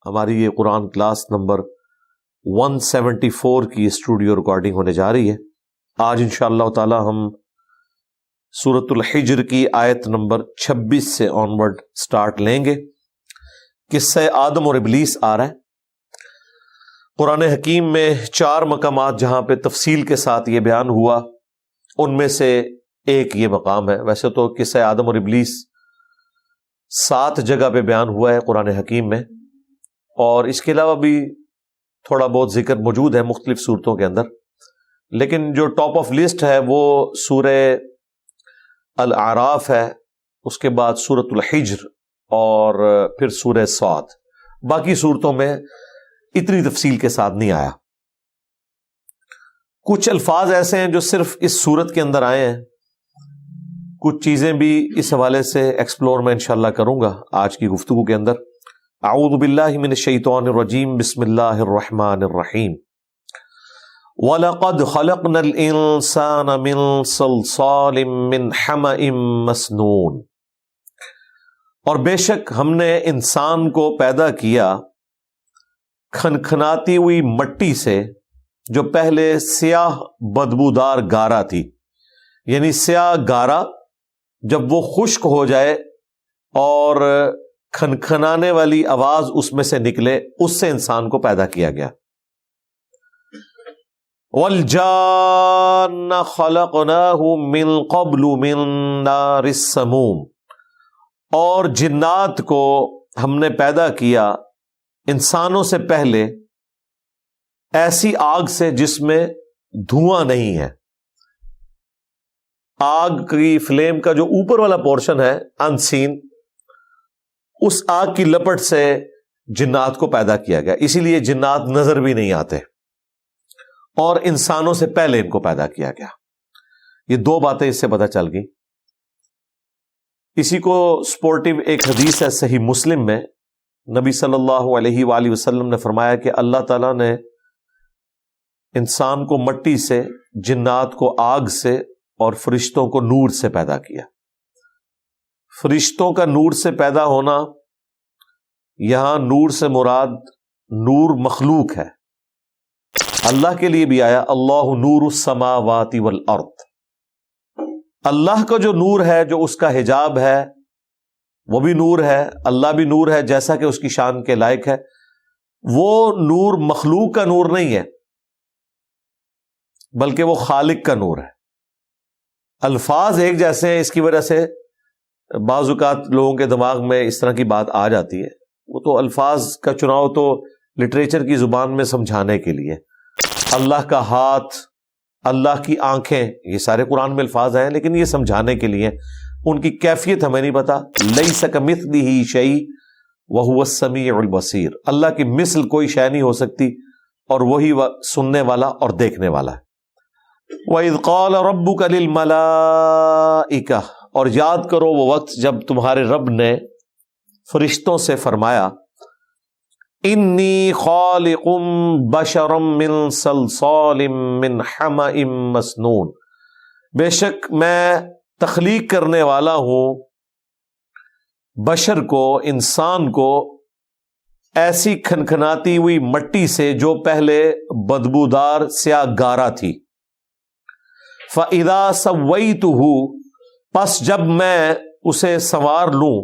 ہماری یہ قرآن class number 174 کی اسٹوڈیو ریکارڈنگ ہونے جا رہی ہے۔ آج انشاءاللہ تعالی ہم سورۃ الحجر کی آیت نمبر 26 سے آنورڈ سٹارٹ لیں گے۔ قصہ آدم اور ابلیس آ رہا ہے۔ قرآن حکیم میں 4 مقامات جہاں پہ تفصیل کے ساتھ یہ بیان ہوا، ان میں سے ایک یہ مقام ہے۔ ویسے تو قصہ آدم اور ابلیس 7 جگہ پہ بیان ہوا ہے قرآن حکیم میں، اور اس کے علاوہ بھی تھوڑا بہت ذکر موجود ہے مختلف صورتوں کے اندر، لیکن جو ٹاپ آف لسٹ ہے وہ سورہ الاعراف ہے، اس کے بعد سورۃ الحجر اور پھر سورہ صاد۔ باقی صورتوں میں اتنی تفصیل کے ساتھ نہیں آیا۔ کچھ الفاظ ایسے ہیں جو صرف اس صورت کے اندر آئے ہیں، کچھ چیزیں بھی اس حوالے سے ایکسپلور میں انشاءاللہ کروں گا آج کی گفتگو کے اندر۔ اعوذ باللہ من الشیطان الرجیم، بسم اللہ الرحمن الرحیم۔ وَلَقَدْ خَلَقْنَا الْإِنسَانَ مِنْ صَلْصَالٍ مِّنْ حَمَإٍ مَّسْنُونٍ، اور بے شک ہم نے انسان کو پیدا کیا کھنکھناتی ہوئی مٹی سے جو پہلے سیاہ بدبودار گارا تھی، یعنی سیاہ گارا جب وہ خشک ہو جائے اور کھنکھنانے والی آواز اس میں سے نکلے، اس سے انسان کو پیدا کیا گیا۔ وَالْجَانَّ خَلَقْنَاهُ مِن قَبْلُ مِن نَارِ السَّمُومِ، اور جنات کو ہم نے پیدا کیا انسانوں سے پہلے ایسی آگ سے جس میں دھواں نہیں ہے۔ آگ کی فلیم کا جو اوپر والا پورشن ہے انسین، اس آگ کی لپٹ سے جنات کو پیدا کیا گیا، اسی لیے جنات نظر بھی نہیں آتے، اور انسانوں سے پہلے ان کو پیدا کیا گیا۔ یہ 2 باتیں اس سے پتہ چل گئی۔ اسی کو سپورٹیو ایک حدیث ہے صحیح مسلم میں، نبی صلی اللہ علیہ وآلہ وسلم نے فرمایا کہ اللہ تعالیٰ نے انسان کو مٹی سے، جنات کو آگ سے، اور فرشتوں کو نور سے پیدا کیا۔ فرشتوں کا نور سے پیدا ہونا، یہاں نور سے مراد نور مخلوق ہے، اللہ کے لیے بھی آیا اللہ نور السماوات والارض۔ اللہ کا جو نور ہے، جو اس کا حجاب ہے، وہ بھی نور ہے، اللہ بھی نور ہے جیسا کہ اس کی شان کے لائق ہے۔ وہ نور مخلوق کا نور نہیں ہے، بلکہ وہ خالق کا نور ہے۔ الفاظ ایک جیسے ہیں، اس کی وجہ سے بعض اوقات لوگوں کے دماغ میں اس طرح کی بات آ جاتی ہے۔ وہ تو الفاظ کا چناؤ تو لٹریچر کی زبان میں سمجھانے کے لیے۔ اللہ کا ہاتھ، اللہ کی آنکھیں، یہ سارے قرآن میں الفاظ ہیں، لیکن یہ سمجھانے کے لیے، ان کی کیفیت ہمیں نہیں پتا۔ لیس کمثلہ شیء وہو السمیع البصیر، اللہ کی مثل کوئی شے نہیں ہو سکتی، اور وہی سننے والا اور دیکھنے والا ہے۔ وَإِذْ قَالَ رَبُّكَ لِلْمَلَائِكَةِ، اور یاد کرو وہ وقت جب تمہارے رب نے فرشتوں سے فرمایا، انی خالق بشرا من صلصال من حمأ مسنون، بے شک میں تخلیق کرنے والا ہوں بشر کو، انسان کو، ایسی کھنکھناتی ہوئی مٹی سے جو پہلے بدبودار سیاہ گارا تھی۔ فَإِذَا سَوَّيْتُهُ، پس جب میں اسے سنوار لوں،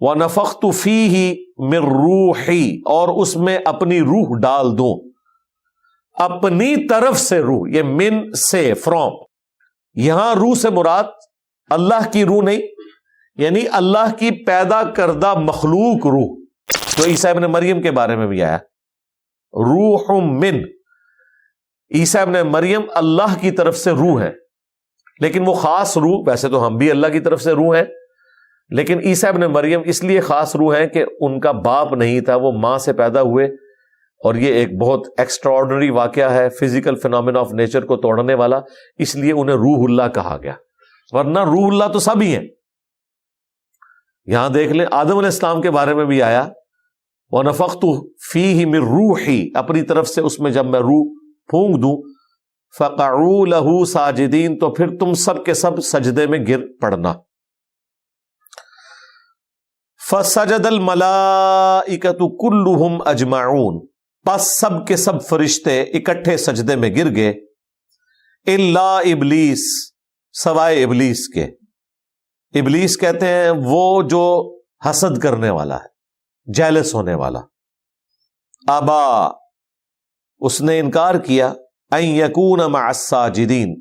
وَنَفَخْتُ فِيهِ مِن رُوحِي، اور اس میں اپنی روح ڈال دوں، اپنی طرف سے روح، یہ من سے، فرام، یہاں روح سے مراد اللہ کی روح نہیں، یعنی اللہ کی پیدا کردہ مخلوق روح، جو عیسیٰ ابن مریم کے بارے میں بھی آیا، روح من، عیسیٰ ابن مریم اللہ کی طرف سے روح ہے، لیکن وہ خاص روح، ویسے تو ہم بھی اللہ کی طرف سے روح ہیں، لیکن عیسیٰ ابن مریم اس لیے خاص روح ہیں کہ ان کا باپ نہیں تھا، وہ ماں سے پیدا ہوئے، اور یہ ایک بہت ایکسٹراڈنری واقعہ ہے، فزیکل فینومینا آف نیچر کو توڑنے والا، اس لیے انہیں روح اللہ کہا گیا، ورنہ روح اللہ تو سب ہی ہیں۔ یہاں دیکھ لیں آدم علیہ السلام کے بارے میں بھی آیا، وَنَفَخْتُ فِيهِ مِن رُوحِي، اپنی طرف سے اس میں جب میں روح پھونک دوں، فَقَعُوا لَهُ سَاجِدِينَ، تو پھر تم سب کے سب سجدے میں گر پڑنا۔ فسجد الملائکۃ کلہم اجمعون، پس سب کے سب فرشتے اکٹھے سجدے میں گر گئے، الا ابلیس، سوائے ابلیس کے۔ ابلیس کہتے ہیں وہ جو حسد کرنے والا ہے، جیلس ہونے والا۔ ابا، اس نے انکار کیا، ان یکون مع الساجدین،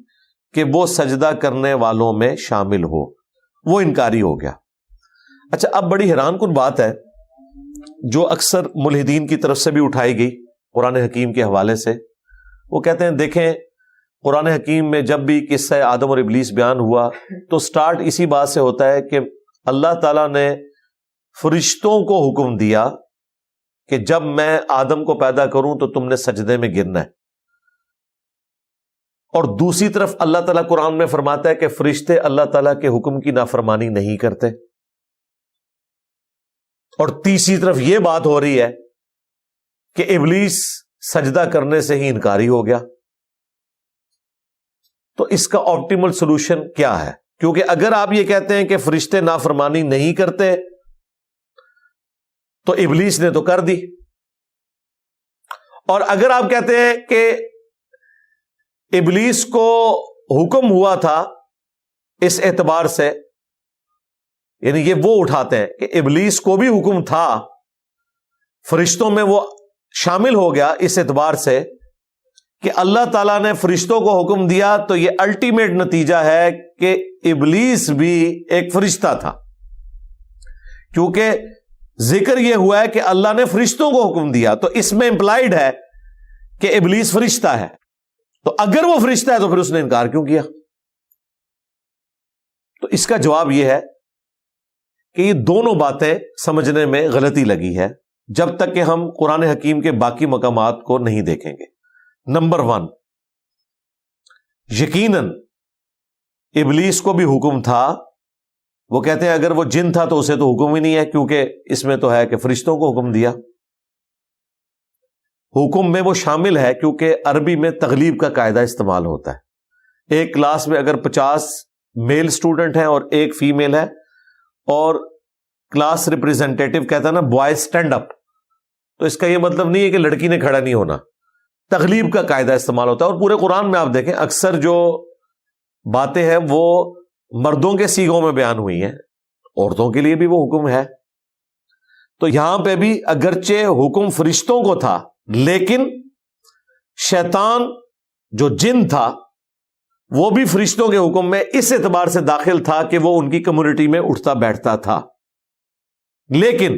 کہ وہ سجدہ کرنے والوں میں شامل ہو، وہ انکاری ہو گیا۔ اچھا، اب بڑی حیران کن بات ہے جو اکثر ملحدین کی طرف سے بھی اٹھائی گئی قرآن حکیم کے حوالے سے۔ وہ کہتے ہیں دیکھیں، قرآن حکیم میں جب بھی قصہ آدم اور ابلیس بیان ہوا تو سٹارٹ اسی بات سے ہوتا ہے کہ اللہ تعالیٰ نے فرشتوں کو حکم دیا کہ جب میں آدم کو پیدا کروں تو تم نے سجدے میں گرنا ہے، اور دوسری طرف اللہ تعالیٰ قرآن میں فرماتا ہے کہ فرشتے اللہ تعالیٰ کے حکم کی نافرمانی نہیں کرتے، اور تیسری طرف یہ بات ہو رہی ہے کہ ابلیس سجدہ کرنے سے ہی انکاری ہو گیا۔ تو اس کا آپٹیمل سولوشن کیا ہے؟ کیونکہ اگر آپ یہ کہتے ہیں کہ فرشتے نافرمانی نہیں کرتے تو ابلیس نے تو کر دی، اور اگر آپ کہتے ہیں کہ ابلیس کو حکم ہوا تھا اس اعتبار سے، یعنی یہ وہ اٹھاتے ہیں کہ ابلیس کو بھی حکم تھا، فرشتوں میں وہ شامل ہو گیا اس اعتبار سے کہ اللہ تعالیٰ نے فرشتوں کو حکم دیا، تو یہ الٹیمیٹ نتیجہ ہے کہ ابلیس بھی ایک فرشتہ تھا، کیونکہ ذکر یہ ہوا ہے کہ اللہ نے فرشتوں کو حکم دیا، تو اس میں امپلائڈ ہے کہ ابلیس فرشتہ ہے۔ تو اگر وہ فرشتہ ہے تو پھر اس نے انکار کیوں کیا؟ تو اس کا جواب یہ ہے کہ یہ دونوں باتیں سمجھنے میں غلطی لگی ہے جب تک کہ ہم قرآن حکیم کے باقی مقامات کو نہیں دیکھیں گے۔ نمبر 1، یقیناً ابلیس کو بھی حکم تھا۔ وہ کہتے ہیں اگر وہ جن تھا تو اسے تو حکم ہی نہیں ہے، کیونکہ اس میں تو ہے کہ فرشتوں کو حکم دیا۔ حکم میں وہ شامل ہے کیونکہ عربی میں تغلیب کا قاعدہ استعمال ہوتا ہے۔ ایک کلاس میں اگر 50 میل اسٹوڈنٹ ہیں اور ایک فیمیل ہے، اور کلاس ریپریزنٹیٹو کہتا ہے نا بوائز اسٹینڈ اپ، تو اس کا یہ مطلب نہیں ہے کہ لڑکی نے کھڑا نہیں ہونا، تغلیب کا قاعدہ استعمال ہوتا ہے۔ اور پورے قرآن میں آپ دیکھیں اکثر جو باتیں ہیں وہ مردوں کے سیغوں میں بیان ہوئی ہیں، عورتوں کے لیے بھی وہ حکم ہے۔ تو یہاں پہ بھی اگرچہ حکم فرشتوں کو تھا، لیکن شیطان جو جن تھا وہ بھی فرشتوں کے حکم میں اس اعتبار سے داخل تھا کہ وہ ان کی کمیونٹی میں اٹھتا بیٹھتا تھا، لیکن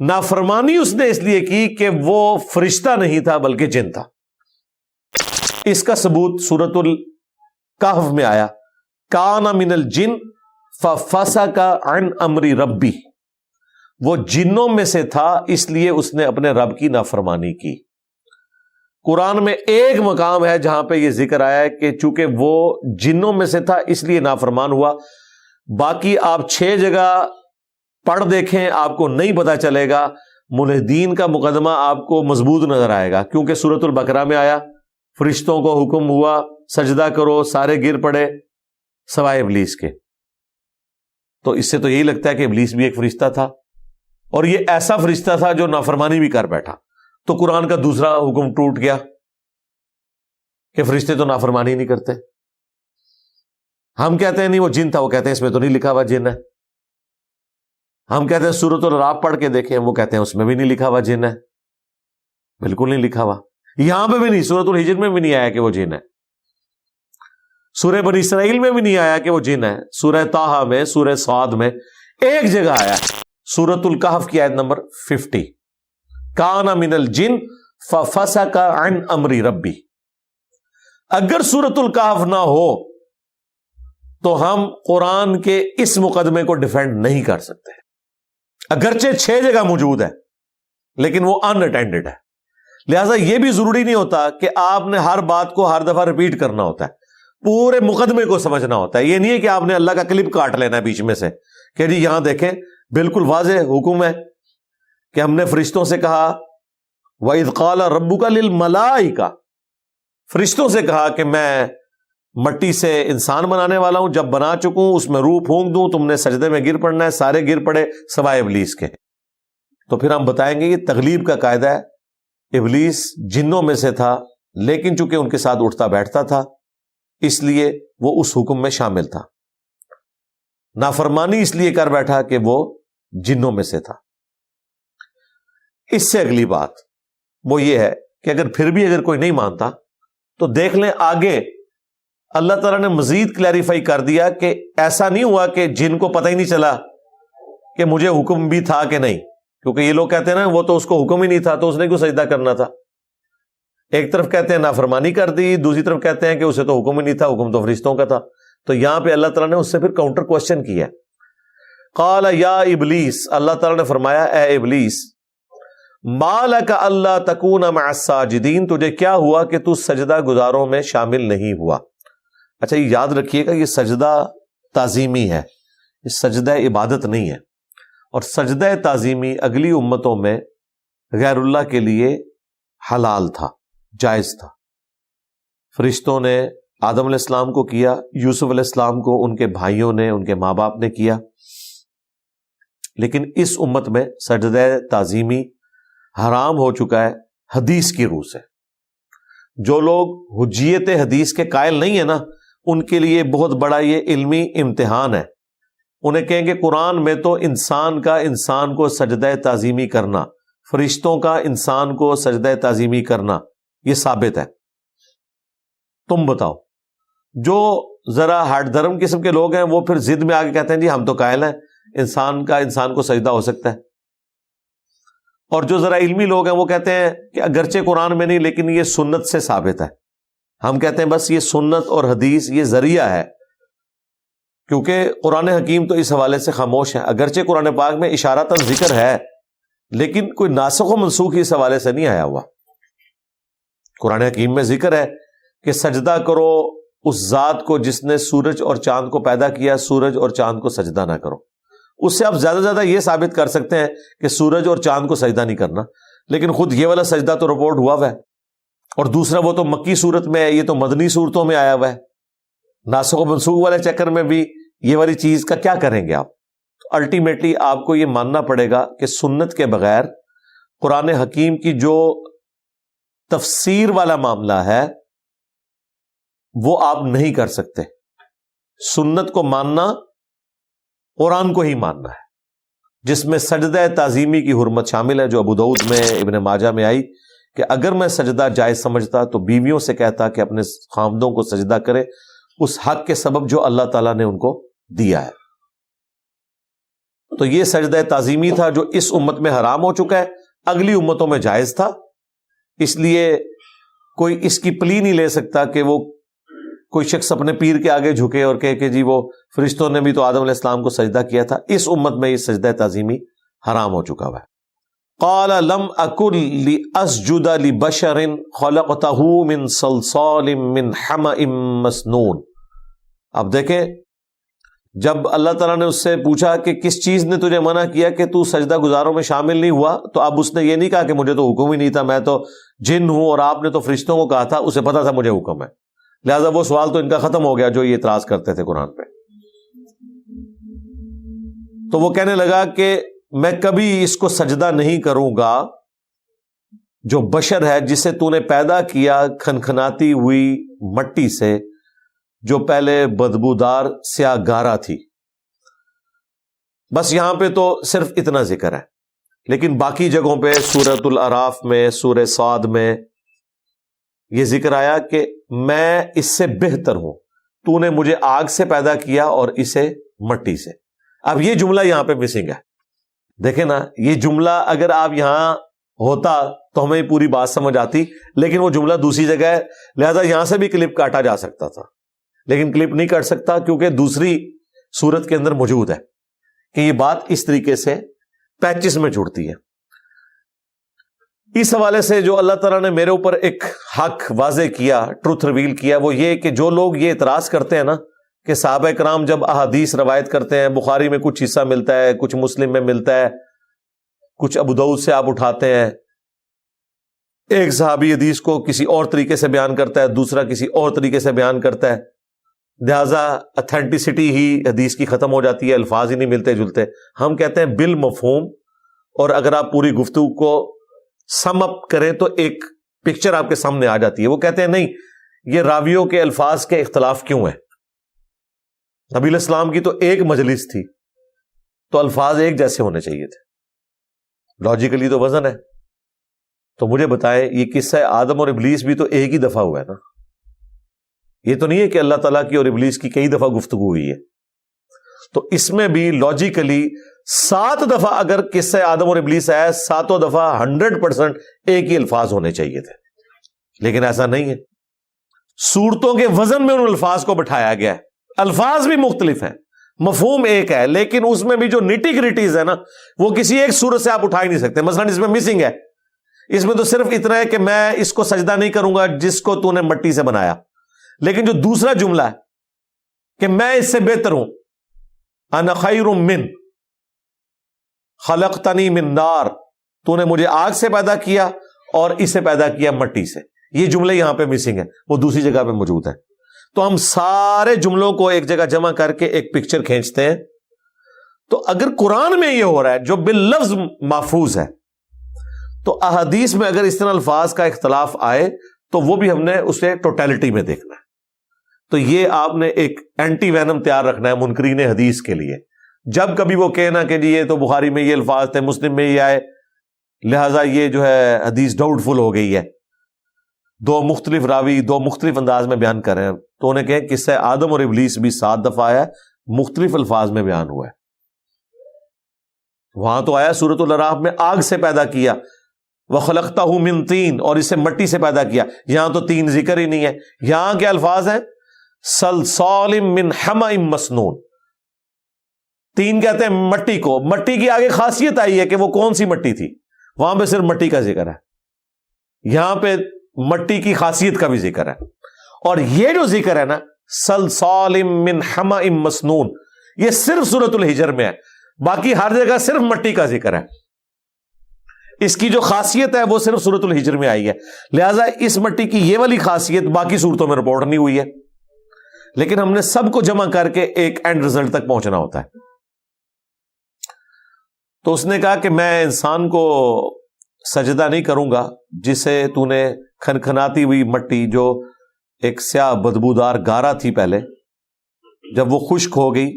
نافرمانی اس نے اس لیے کی کہ وہ فرشتہ نہیں تھا بلکہ جن تھا۔ اس کا ثبوت سورۃ الکہف میں آیا، کان من الجن ففسق عن امر ربی، وہ جنوں میں سے تھا اس لیے اس نے اپنے رب کی نافرمانی کی۔ قرآن میں ایک مقام ہے جہاں پہ یہ ذکر آیا ہے کہ چونکہ وہ جنوں میں سے تھا اس لیے نافرمان ہوا، باقی آپ 6 جگہ پڑھ دیکھیں آپ کو نہیں پتا چلے گا۔ ملحدین کا مقدمہ آپ کو مضبوط نظر آئے گا، کیونکہ سورۃ البقرہ میں آیا فرشتوں کو حکم ہوا سجدہ کرو، سارے گر پڑے سوائے ابلیس کے۔ تو اس سے تو یہی لگتا ہے کہ ابلیس بھی ایک فرشتہ تھا، اور یہ ایسا فرشتہ تھا جو نافرمانی بھی کر بیٹھا۔ تو قرآن کا دوسرا حکم ٹوٹ گیا کہ فرشتے تو نافرمانی نہیں کرتے۔ ہم کہتے ہیں نہیں وہ جن تھا، وہ کہتے ہیں اس میں تو نہیں لکھا ہوا جن ہے۔ ہم کہتے ہیں سورۃ الاعراف پڑھ کے دیکھیں، وہ کہتے ہیں اس میں بھی نہیں لکھا ہوا جن ہے، بالکل نہیں لکھا ہوا، یہاں پہ بھی نہیں، سورۃ الحجر میں بھی نہیں آیا کہ وہ جن ہے، سورہ بنی اسرائیل میں بھی نہیں آیا کہ وہ جن ہے، سورہ طٰہٰ میں، سورہ صاد میں ایک جگہ آیا، سورۃ الکہف کی آیت نمبر 50، کان من الجن ففسق عن امر ربی۔ اگر سورۃ الکہف نہ ہو تو ہم قرآن کے اس مقدمے کو ڈیفینڈ نہیں کر سکتے، اگرچہ 6 جگہ موجود ہے لیکن وہ ان اٹینڈڈ ہے۔ لہذا یہ بھی ضروری نہیں ہوتا کہ آپ نے ہر بات کو ہر دفعہ ریپیٹ کرنا ہوتا ہے، پورے مقدمے کو سمجھنا ہوتا ہے۔ یہ نہیں ہے کہ آپ نے اللہ کا کلپ کاٹ لینا ہے بیچ میں سے کہ جی یہاں دیکھیں بالکل واضح حکم ہے کہ ہم نے فرشتوں سے کہا وَإِذْ قَالَ رَبُّكَ لِلْمَلَائِكَةِ، فرشتوں سے کہا کہ میں مٹی سے انسان بنانے والا ہوں، جب بنا چکوں اس میں روح پھونک دوں، تم نے سجدے میں گر پڑنا ہے، سارے گر پڑے سوائے ابلیس کے۔ تو پھر ہم بتائیں گے یہ تغلیب کا قاعدہ ہے۔ ابلیس جنوں میں سے تھا، لیکن چونکہ ان کے ساتھ اٹھتا بیٹھتا تھا اس لیے وہ اس حکم میں شامل تھا، نافرمانی اس لیے کر بیٹھا کہ وہ جنوں میں سے تھا۔ اس سے اگلی بات وہ یہ ہے کہ پھر بھی اگر کوئی نہیں مانتا تو دیکھ لیں آگے اللہ تعالیٰ نے مزید کلیریفائی کر دیا کہ ایسا نہیں ہوا کہ جن کو پتہ ہی نہیں چلا کہ مجھے حکم بھی تھا کہ نہیں، کیونکہ یہ لوگ کہتے ہیں نا وہ تو اس کو حکم ہی نہیں تھا تو اس نے کیوں سجدہ کرنا تھا۔ ایک طرف کہتے ہیں نافرمانی کر دی، دوسری طرف کہتے ہیں کہ اسے تو حکم ہی نہیں تھا، حکم تو فرشتوں کا تھا۔ تو یہاں پہ اللہ تعالیٰ نے اس سے پھر کاؤنٹر کوشچن کیا، قال یا ابلیس، اللہ تعالیٰ نے فرمایا اے ابلیس، ما لک الا تکون مع الساجدین، تجھے کیا ہوا کہ تو سجدہ گزاروں میں شامل نہیں ہوا۔ اچھا یہ یاد رکھیے گا، یہ سجدہ تعظیمی ہے، یہ سجدہ عبادت نہیں ہے، اور سجدہ تعظیمی اگلی امتوں میں غیر اللہ کے لیے حلال تھا، جائز تھا۔ فرشتوں نے آدم علیہ السلام کو کیا، یوسف علیہ السلام کو ان کے بھائیوں نے، ان کے ماں باپ نے کیا، لیکن اس امت میں سجدہ تعظیمی حرام ہو چکا ہے حدیث کی روح سے۔ جو لوگ حجیت حدیث کے قائل نہیں ہیں نا، ان کے لیے بہت بڑا یہ علمی امتحان ہے۔ انہیں کہیں گے قرآن میں تو انسان کا انسان کو سجدہ تعظیمی کرنا، فرشتوں کا انسان کو سجدہ تعظیمی کرنا یہ ثابت ہے، تم بتاؤ۔ جو ذرا ہٹ دھرم قسم کے لوگ ہیں وہ پھر ضد میں آگے کہتے ہیں جی ہم تو قائل ہیں انسان کا انسان کو سجدہ ہو سکتا ہے، اور جو ذرا علمی لوگ ہیں وہ کہتے ہیں کہ اگرچہ قرآن میں نہیں لیکن یہ سنت سے ثابت ہے۔ ہم کہتے ہیں بس یہ سنت اور حدیث یہ ذریعہ ہے، کیونکہ قرآن حکیم تو اس حوالے سے خاموش ہے۔ اگرچہ قرآن پاک میں اشارتاً ذکر ہے لیکن کوئی ناسخ و منسوخ اس حوالے سے نہیں آیا ہوا۔ قرآن حکیم میں ذکر ہے کہ سجدہ کرو اس ذات کو جس نے سورج اور چاند کو پیدا کیا، سورج اور چاند کو سجدہ نہ کرو۔ اس سے آپ زیادہ زیادہ یہ ثابت کر سکتے ہیں کہ سورج اور چاند کو سجدہ نہیں کرنا، لیکن خود یہ والا سجدہ تو رپورٹ ہوا ہے، اور دوسرا وہ تو مکی صورت میں ہے، یہ تو مدنی صورتوں میں آیا ہوا ہے۔ ناسخ و منسوخ والے چکر میں بھی یہ والی چیز کا کیا کریں گے آپ؟ الٹیمیٹلی آپ کو یہ ماننا پڑے گا کہ سنت کے بغیر قرآن حکیم کی جو تفسیر والا معاملہ ہے وہ آپ نہیں کر سکتے۔ سنت کو ماننا قرآن کو ہی ماننا ہے، جس میں سجدہ تعظیمی کی حرمت شامل ہے، جو ابو داؤد میں، ابن ماجہ میں آئی کہ اگر میں سجدہ جائز سمجھتا تو بیویوں سے کہتا کہ اپنے خامدوں کو سجدہ کرے اس حق کے سبب جو اللہ تعالیٰ نے ان کو دیا ہے۔ تو یہ سجدہ تعظیمی تھا جو اس امت میں حرام ہو چکا ہے، اگلی امتوں میں جائز تھا، اس لیے کوئی اس کی پلی نہیں لے سکتا کہ وہ کوئی شخص اپنے پیر کے آگے جھکے اور کہے کہ جی وہ فرشتوں نے بھی تو آدم علیہ السلام کو سجدہ کیا تھا۔ اس امت میں یہ سجدہ تعظیمی حرام ہو چکا ہوا ہے۔ قال لم اکن لاسجد لبشر خلقته من صلصال من حمأ مسنون۔ اب دیکھیں جب اللہ تعالیٰ نے اس سے پوچھا کہ کس چیز نے تجھے منع کیا کہ تو سجدہ گزاروں میں شامل نہیں ہوا، تو اب اس نے یہ نہیں کہا کہ مجھے تو حکم ہی نہیں تھا، میں تو جن ہوں اور آپ نے تو فرشتوں کو کہا تھا، اسے پتا تھا مجھے حکم ہے، لہذا وہ سوال تو ان کا ختم ہو گیا جو یہ اعتراض کرتے تھے قرآن پہ۔ تو وہ کہنے لگا کہ میں کبھی اس کو سجدہ نہیں کروں گا جو بشر ہے جسے تو نے پیدا کیا کھنکھناتی ہوئی مٹی سے، جو پہلے بدبودار سیاہ گارا تھی۔ بس یہاں پہ تو صرف اتنا ذکر ہے، لیکن باقی جگہوں پہ سورۃ الاعراف میں، سورہ صاد میں یہ ذکر آیا کہ میں اس سے بہتر ہوں، تو نے مجھے آگ سے پیدا کیا اور اسے مٹی سے۔ اب یہ جملہ یہاں پہ مسنگ ہے، دیکھیں نا، یہ جملہ اگر آپ یہاں ہوتا تو ہمیں پوری بات سمجھ آتی، لیکن وہ جملہ دوسری جگہ ہے، لہذا یہاں سے بھی کلپ کاٹا جا سکتا تھا، لیکن کلپ نہیں کر سکتا کیونکہ دوسری صورت کے اندر موجود ہے کہ یہ بات اس طریقے سے پیچز میں جڑتی ہے۔ اس حوالے سے جو اللہ تعالیٰ نے میرے اوپر ایک حق واضح کیا، ٹروتھ ریویل کیا، وہ یہ کہ جو لوگ یہ اعتراض کرتے ہیں نا کہ صحابہ کرام جب احادیث روایت کرتے ہیں، بخاری میں کچھ حصہ ملتا ہے، کچھ مسلم میں ملتا ہے، کچھ ابو داؤد سے آپ اٹھاتے ہیں، ایک صحابی حدیث کو کسی اور طریقے سے بیان کرتا ہے، دوسرا کسی اور طریقے سے بیان کرتا ہے، لہذا اتھینٹسٹی ہی حدیث کی ختم ہو جاتی ہے، الفاظ ہی نہیں ملتے جلتے. ہم کہتے ہیں بالمفہوم، اور اگر آپ پوری گفتگو کو سم اپ کریں تو ایک پکچر آپ کے سامنے آ جاتی ہے. وہ کہتے ہیں نہیں، یہ راویوں کے الفاظ کے اختلاف کیوں ہے؟ نبی علیہ السلام کی تو ایک مجلس تھی، تو الفاظ ایک جیسے ہونے چاہیے تھے. لاجیکلی تو وزن ہے. تو مجھے بتائیں، یہ قصہ آدم اور ابلیس بھی تو ایک ہی دفعہ ہوا ہے نا. یہ تو نہیں ہے کہ اللہ تعالیٰ کی اور ابلیس کی کئی دفعہ گفتگو ہوئی ہے. تو اس میں بھی لاجیکلی 7 دفعہ اگر قصہ آدم اور ابلیس آیا، 7 دفعہ 100% ایک ہی الفاظ ہونے چاہیے تھے، لیکن ایسا نہیں ہے. صورتوں کے وزن میں ان الفاظ کو بٹھایا گیا ہے. الفاظ بھی مختلف ہیں، مفہوم ایک ہے، لیکن اس میں بھی جو نیٹی گریٹیز ہے نا، وہ کسی ایک صورت سے آپ اٹھا ہی نہیں سکتے. مثلا اس میں مسنگ ہے، اس میں تو صرف اتنا ہے کہ میں اس کو سجدہ نہیں کروں گا جس کو تو نے مٹی سے بنایا. لیکن جو دوسرا جملہ ہے کہ میں اس سے بہتر ہوں، انا خیر من خلقتنی من نار، تو نے مجھے آگ سے پیدا کیا اور اسے پیدا کیا مٹی سے. یہ جملے یہاں پہ مسنگ ہے، وہ دوسری جگہ پہ موجود ہے. تو ہم سارے جملوں کو ایک جگہ جمع کر کے ایک پکچر کھینچتے ہیں. تو اگر قرآن میں یہ ہو رہا ہے جو باللفظ محفوظ ہے، تو احادیث میں اگر اس طرح الفاظ کا اختلاف آئے تو وہ بھی ہم نے اسے ٹوٹیلٹی میں دیکھنا ہے. تو یہ آپ نے ایک اینٹی وینم تیار رکھنا ہے منکرین حدیث کے لیے. جب کبھی وہ کہنا کہ جی یہ تو بخاری میں یہ الفاظ تھے، مسلم میں یہ آئے، لہٰذا یہ جو ہے حدیث ڈاؤٹ فل ہو گئی ہے، 2 مختلف راوی 2 مختلف انداز میں بیان کر رہے ہیں، تو انہیں کہیں قصہ آدم اور ابلیس بھی 7 دفعہ آیا ہے، مختلف الفاظ میں بیان ہوا ہے. وہاں تو آیا سورۃ الاعراف میں آگ سے پیدا کیا، وَخَلَقْتَهُ مِن طِين، اور اسے مٹی سے پیدا کیا. یہاں تو 3 ذکر ہی نہیں ہے. یہاں کے الفاظ ہیں صَلْصَالٍ مِّنْ حَمَإٍ مَّسْنُونٍ. 3 کہتے ہیں مٹی کو. مٹی کی آگے خاصیت آئی ہے کہ وہ کون سی مٹی تھی، وہاں پہ صرف مٹی کا ذکر ہے، یہاں پہ مٹی کی خاصیت کا بھی ذکر ہے. اور یہ جو ذکر ہے نا صَلْصَالٍ مِّنْ حَمَإٍ مَّسْنُونٍ، یہ صرف سورۃ الحجر میں ہے، باقی ہر جگہ صرف مٹی کا ذکر ہے. اس کی جو خاصیت ہے وہ صرف سورۃ الحجر میں آئی ہے. لہٰذا اس مٹی کی یہ والی خاصیت باقی صورتوں میں رپورٹ نہیں ہوئی ہے. لیکن ہم نے سب کو جمع کر کے ایک اینڈ رزلٹ تک پہنچنا ہوتا ہے. تو اس نے کہا کہ میں انسان کو سجدہ نہیں کروں گا جسے تو نے کھنکھناتی ہوئی مٹی، جو ایک سیاہ بدبودار گارا تھی پہلے، جب وہ خشک ہو گئی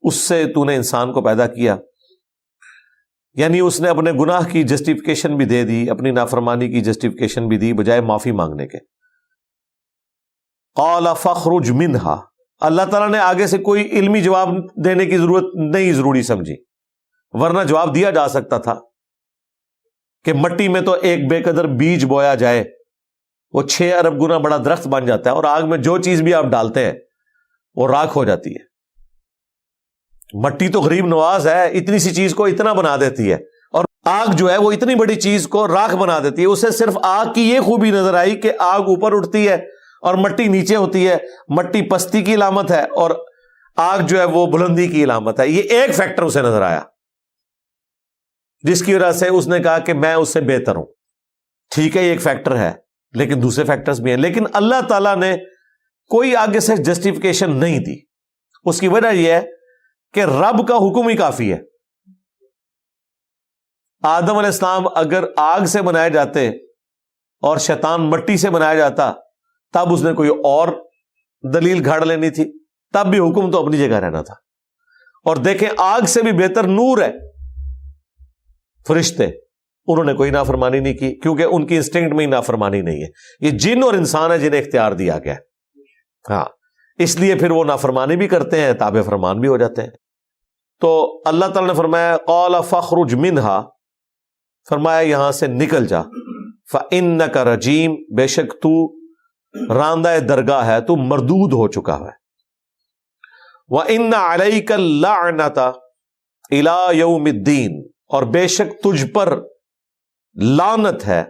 اس سے تو نے انسان کو پیدا کیا. یعنی اس نے اپنے گناہ کی جسٹیفیکیشن بھی دے دی، اپنی نافرمانی کی جسٹیفیکیشن بھی دی بجائے معافی مانگنے کے. قال فاخرج منها، اللہ تعالیٰ نے آگے سے کوئی علمی جواب دینے کی ضرورت نہیں ضروری سمجھی، ورنہ جواب دیا جا سکتا تھا کہ مٹی میں تو ایک بے قدر بیج بویا جائے، وہ 6 ارب گنا بڑا درخت بن جاتا ہے، اور آگ میں جو چیز بھی آپ ڈالتے ہیں وہ راکھ ہو جاتی ہے. مٹی تو غریب نواز ہے، اتنی سی چیز کو اتنا بنا دیتی ہے، اور آگ جو ہے وہ اتنی بڑی چیز کو راکھ بنا دیتی ہے. اسے صرف آگ کی یہ خوبی نظر آئی کہ آگ اوپر اٹھتی ہے اور مٹی نیچے ہوتی ہے. مٹی پستی کی علامت ہے اور آگ جو ہے وہ بلندی کی علامت ہے. یہ ایک فیکٹر اسے نظر آیا جس کی وجہ سے اس نے کہا کہ میں اس سے بہتر ہوں. ٹھیک ہے، یہ ایک فیکٹر ہے، لیکن دوسرے فیکٹرز بھی ہیں. لیکن اللہ تعالیٰ نے کوئی آگے سے جسٹیفیکیشن نہیں دی. اس کی وجہ یہ ہے کہ رب کا حکم ہی کافی ہے. آدم علیہ السلام اگر آگ سے بنائے جاتے اور شیطان مٹی سے بنایا جاتا، تب اس نے کوئی اور دلیل گھاڑ لینی تھی، تب بھی حکم تو اپنی جگہ رہنا تھا. اور دیکھیں آگ سے بھی بہتر نور ہے. فرشتے، انہوں نے کوئی نافرمانی نہیں کی، کیونکہ ان کی انسٹنکٹ میں ہی نافرمانی نہیں ہے. یہ جن اور انسان ہے جنہیں اختیار دیا گیا. ہاں، اس لیے پھر وہ نافرمانی بھی کرتے ہیں، تابع فرمان بھی ہو جاتے ہیں. تو اللہ تعالیٰ نے فرمایا قال فاخرج منها، فرمایا یہاں سے نکل جا. فإنك رجیم، بے شک تو راندہ درگاہ ہے، تو مردود ہو چکا ہے. وإن عليك اللعنة إلى يوم الدین، اور بے شک تجھ پر لعنت ہے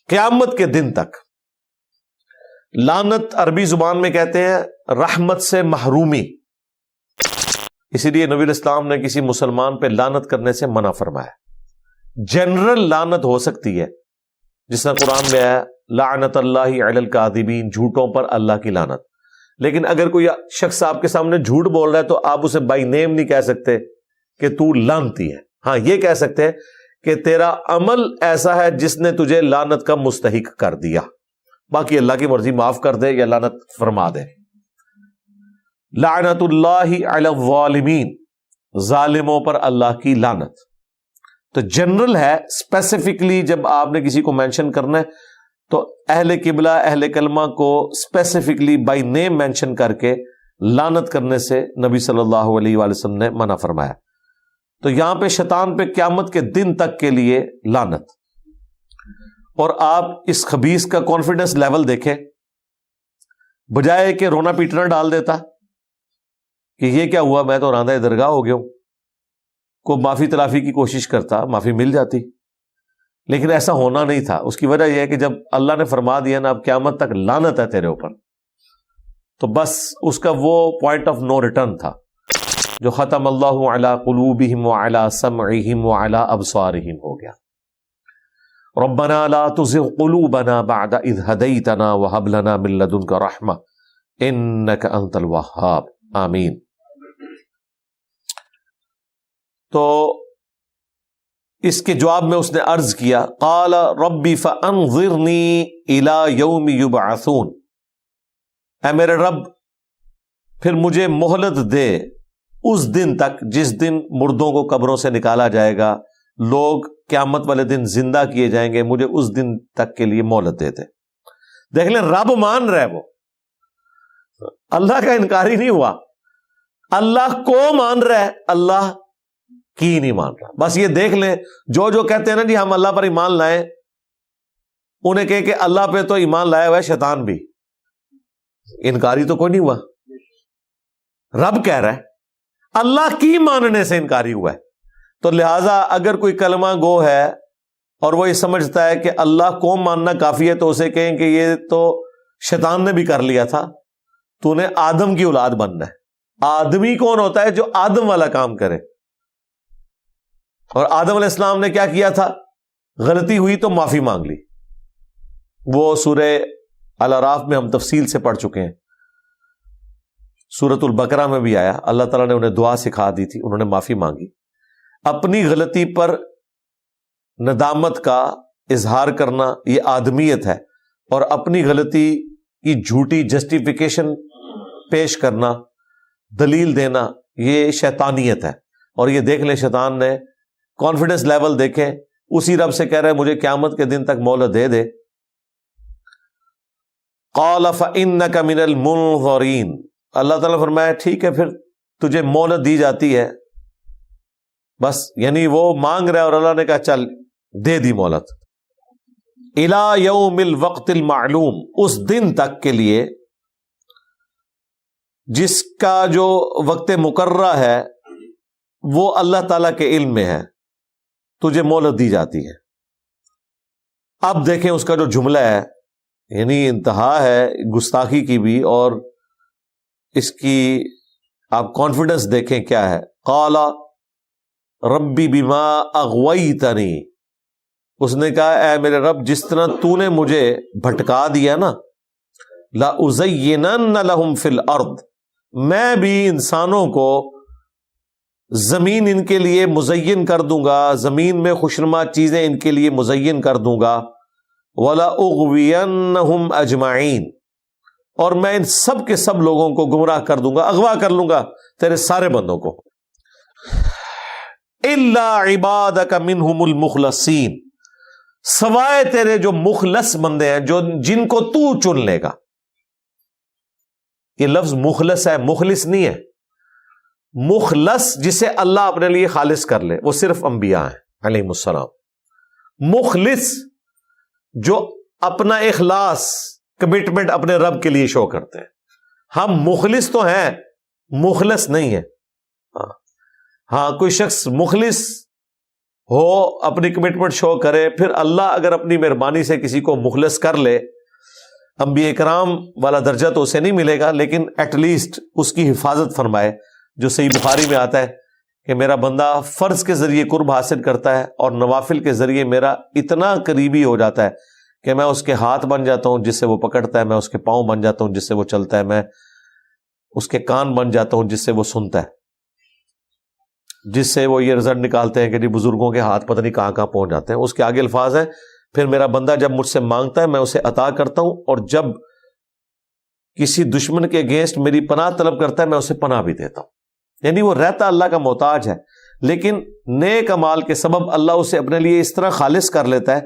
قیامت کے دن تک. لعنت عربی زبان میں کہتے ہیں رحمت سے محرومی. اسی لیے نبی علیہ السلام نے کسی مسلمان پہ لعنت کرنے سے منع فرمایا. جنرل لعنت ہو سکتی ہے، جس طرح قرآن میں ہے لعنت اللہ علی الکاذبین، جھوٹوں پر اللہ کی لعنت. لیکن اگر کوئی شخص آپ کے سامنے جھوٹ بول رہا ہے تو آپ اسے بائی نیم نہیں کہہ سکتے کہ تو لعنتی ہے. ہاں یہ کہہ سکتے ہیں کہ تیرا عمل ایسا ہے جس نے تجھے لعنت کا مستحق کر دیا، باقی اللہ کی مرضی معاف کر دے یا لعنت فرما دے. لعنت اللہ علی الظالمین، ظالموں پر اللہ کی لعنت. تو جنرل ہے، اسپیسیفکلی جب آپ نے کسی کو مینشن کرنا ہے تو اہل قبلہ اہل کلمہ کو اسپیسیفکلی بائی نیم مینشن کر کے لعنت کرنے سے نبی صلی اللہ علیہ وآلہ وسلم نے منع فرمایا. تو یہاں پہ شیطان پہ قیامت کے دن تک کے لیے لعنت. اور آپ اس خبیث کا کانفیڈنس لیول دیکھیں، بجائے کہ رونا پیٹنا ڈال دیتا کہ یہ کیا ہوا، میں تو راندہ درگاہ ہو گیا ہوں، کو معافی تلافی کی کوشش کرتا، معافی مل جاتی. لیکن ایسا ہونا نہیں تھا. اس کی وجہ یہ ہے کہ جب اللہ نے فرما دیا نا اب قیامت تک لعنت ہے تیرے اوپر، تو بس اس کا وہ پوائنٹ آف نو ریٹرن تھا جو ختم اللہ علی قلوبہم وعلی سمعہم وعلی ابصارہم ہو گیا. ربنا لا تزغ قلوبنا بعد اذ ہدیتنا وہب لنا من لدنک رحمہ انک انت الوہاب آمین. تو اس کے جواب میں اس نے عرض کیا قال ربی فانظرنی الی یوم یبعثون، اے میرے رب پھر مجھے مہلت دے اس دن تک جس دن مردوں کو قبروں سے نکالا جائے گا، لوگ قیامت والے دن زندہ کیے جائیں گے، مجھے اس دن تک کے لیے مہلت دے دے. دیکھ لیں رب مان رہے، وہ اللہ کا انکاری نہیں ہوا، اللہ کو مان رہا ہے، اللہ کی نہیں مان رہا. بس یہ دیکھ لیں جو کہتے ہیں نا جی ہم اللہ پر ایمان لائیں، انہیں کہے کہ اللہ پہ تو ایمان لایا ہوا ہے شیطان بھی، انکاری تو کوئی نہیں ہوا. رب کہہ رہا ہے اللہ کی ماننے سے انکاری ہوا ہے. تو لہٰذا اگر کوئی کلمہ گو ہے اور وہ یہ سمجھتا ہے کہ اللہ کو ماننا کافی ہے تو اسے کہیں کہ یہ تو شیطان نے بھی کر لیا تھا، تو نے آدم کی اولاد بننا ہے. آدمی کون ہوتا ہے؟ جو آدم والا کام کرے. اور آدم علیہ السلام نے کیا کیا تھا؟ غلطی ہوئی تو معافی مانگ لی. وہ سورہ الاعراف میں ہم تفصیل سے پڑھ چکے ہیں. سورۃ البقرہ میں بھی آیا، اللہ تعالیٰ نے انہیں دعا سکھا دی تھی، انہوں نے معافی مانگی. اپنی غلطی پر ندامت کا اظہار کرنا یہ آدمیت ہے، اور اپنی غلطی کی جھوٹی جسٹیفیکیشن پیش کرنا، دلیل دینا، یہ شیطانیت ہے. اور یہ دیکھ لیں شیطان نے کانفیڈنس لیول دیکھیں، اسی رب سے کہہ رہے مجھے قیامت کے دن تک مہلت دے دے. قال فإنك من المنظرین، اللہ تعالیٰ فرمایا ٹھیک ہے پھر تجھے مہلت دی جاتی ہے. بس یعنی وہ مانگ رہا ہے اور اللہ نے کہا چل دے دی مہلت. الی یوم الوقت المعلوم، اس دن تک کے لیے جس کا جو وقت مقررہ ہے وہ اللہ تعالیٰ کے علم میں ہے، تجھے مہلت دی جاتی ہے. اب دیکھیں اس کا جو جملہ ہے، یعنی انتہا ہے گستاخی کی بھی، اور اس کی آپ کانفیڈنس دیکھیں کیا ہے. قال ربی بما اغویتنی، اس نے کہا اے میرے رب جس طرح تو نے مجھے بھٹکا دیا نا، لأزینن لہم فی الارض، میں بھی انسانوں کو زمین ان کے لیے مزین کر دوں گا، زمین میں خوشنما چیزیں ان کے لیے مزین کر دوں گا. وَلَأُغْوِيَنَّهُمْ أَجْمَعِينَ، اور میں ان سب کے سب لوگوں کو گمراہ کر دوں گا، اغوا کر لوں گا تیرے سارے بندوں کو. إِلَّا عِبَادَكَ مِنْهُمُ الْمُخْلَصِينَ، سوائے تیرے جو مخلص بندے ہیں، جن کو تو چن لے گا. یہ لفظ مخلص ہے، مخلص نہیں ہے. مخلص جسے اللہ اپنے لیے خالص کر لے وہ صرف انبیاء ہیں علیہم السلام. مخلص جو اپنا اخلاص کمٹمنٹ اپنے رب کے لیے شو کرتے ہیں. ہم مخلص تو ہیں، مخلص نہیں ہے. ہاں کوئی شخص مخلص ہو، اپنی کمٹمنٹ شو کرے، پھر اللہ اگر اپنی مہربانی سے کسی کو مخلص کر لے، انبیاء کرام والا درجہ تو اسے نہیں ملے گا، لیکن ایٹ لیسٹ اس کی حفاظت فرمائے. جو صحیح بخاری میں آتا ہے کہ میرا بندہ فرض کے ذریعے قرب حاصل کرتا ہے اور نوافل کے ذریعے میرا اتنا قریبی ہو جاتا ہے کہ میں اس کے ہاتھ بن جاتا ہوں جس سے وہ پکڑتا ہے، میں اس کے پاؤں بن جاتا ہوں جس سے وہ چلتا ہے، میں اس کے کان بن جاتا ہوں جس سے وہ سنتا ہے، جس سے وہ یہ رزلٹ نکالتے ہیں کہ جی بزرگوں کے ہاتھ پتہ نہیں کہاں کہاں پہنچ جاتے ہیں۔ اس کے آگے الفاظ ہیں، پھر میرا بندہ جب مجھ سے مانگتا ہے میں اسے عطا کرتا ہوں، اور جب کسی دشمن کے اگینسٹ میری پناہ طلب کرتا ہے میں اسے پناہ بھی دیتا ہوں۔ یعنی وہ رہتا اللہ کا محتاج ہے، لیکن نیک اعمال کے سبب اللہ اسے اپنے لیے اس طرح خالص کر لیتا ہے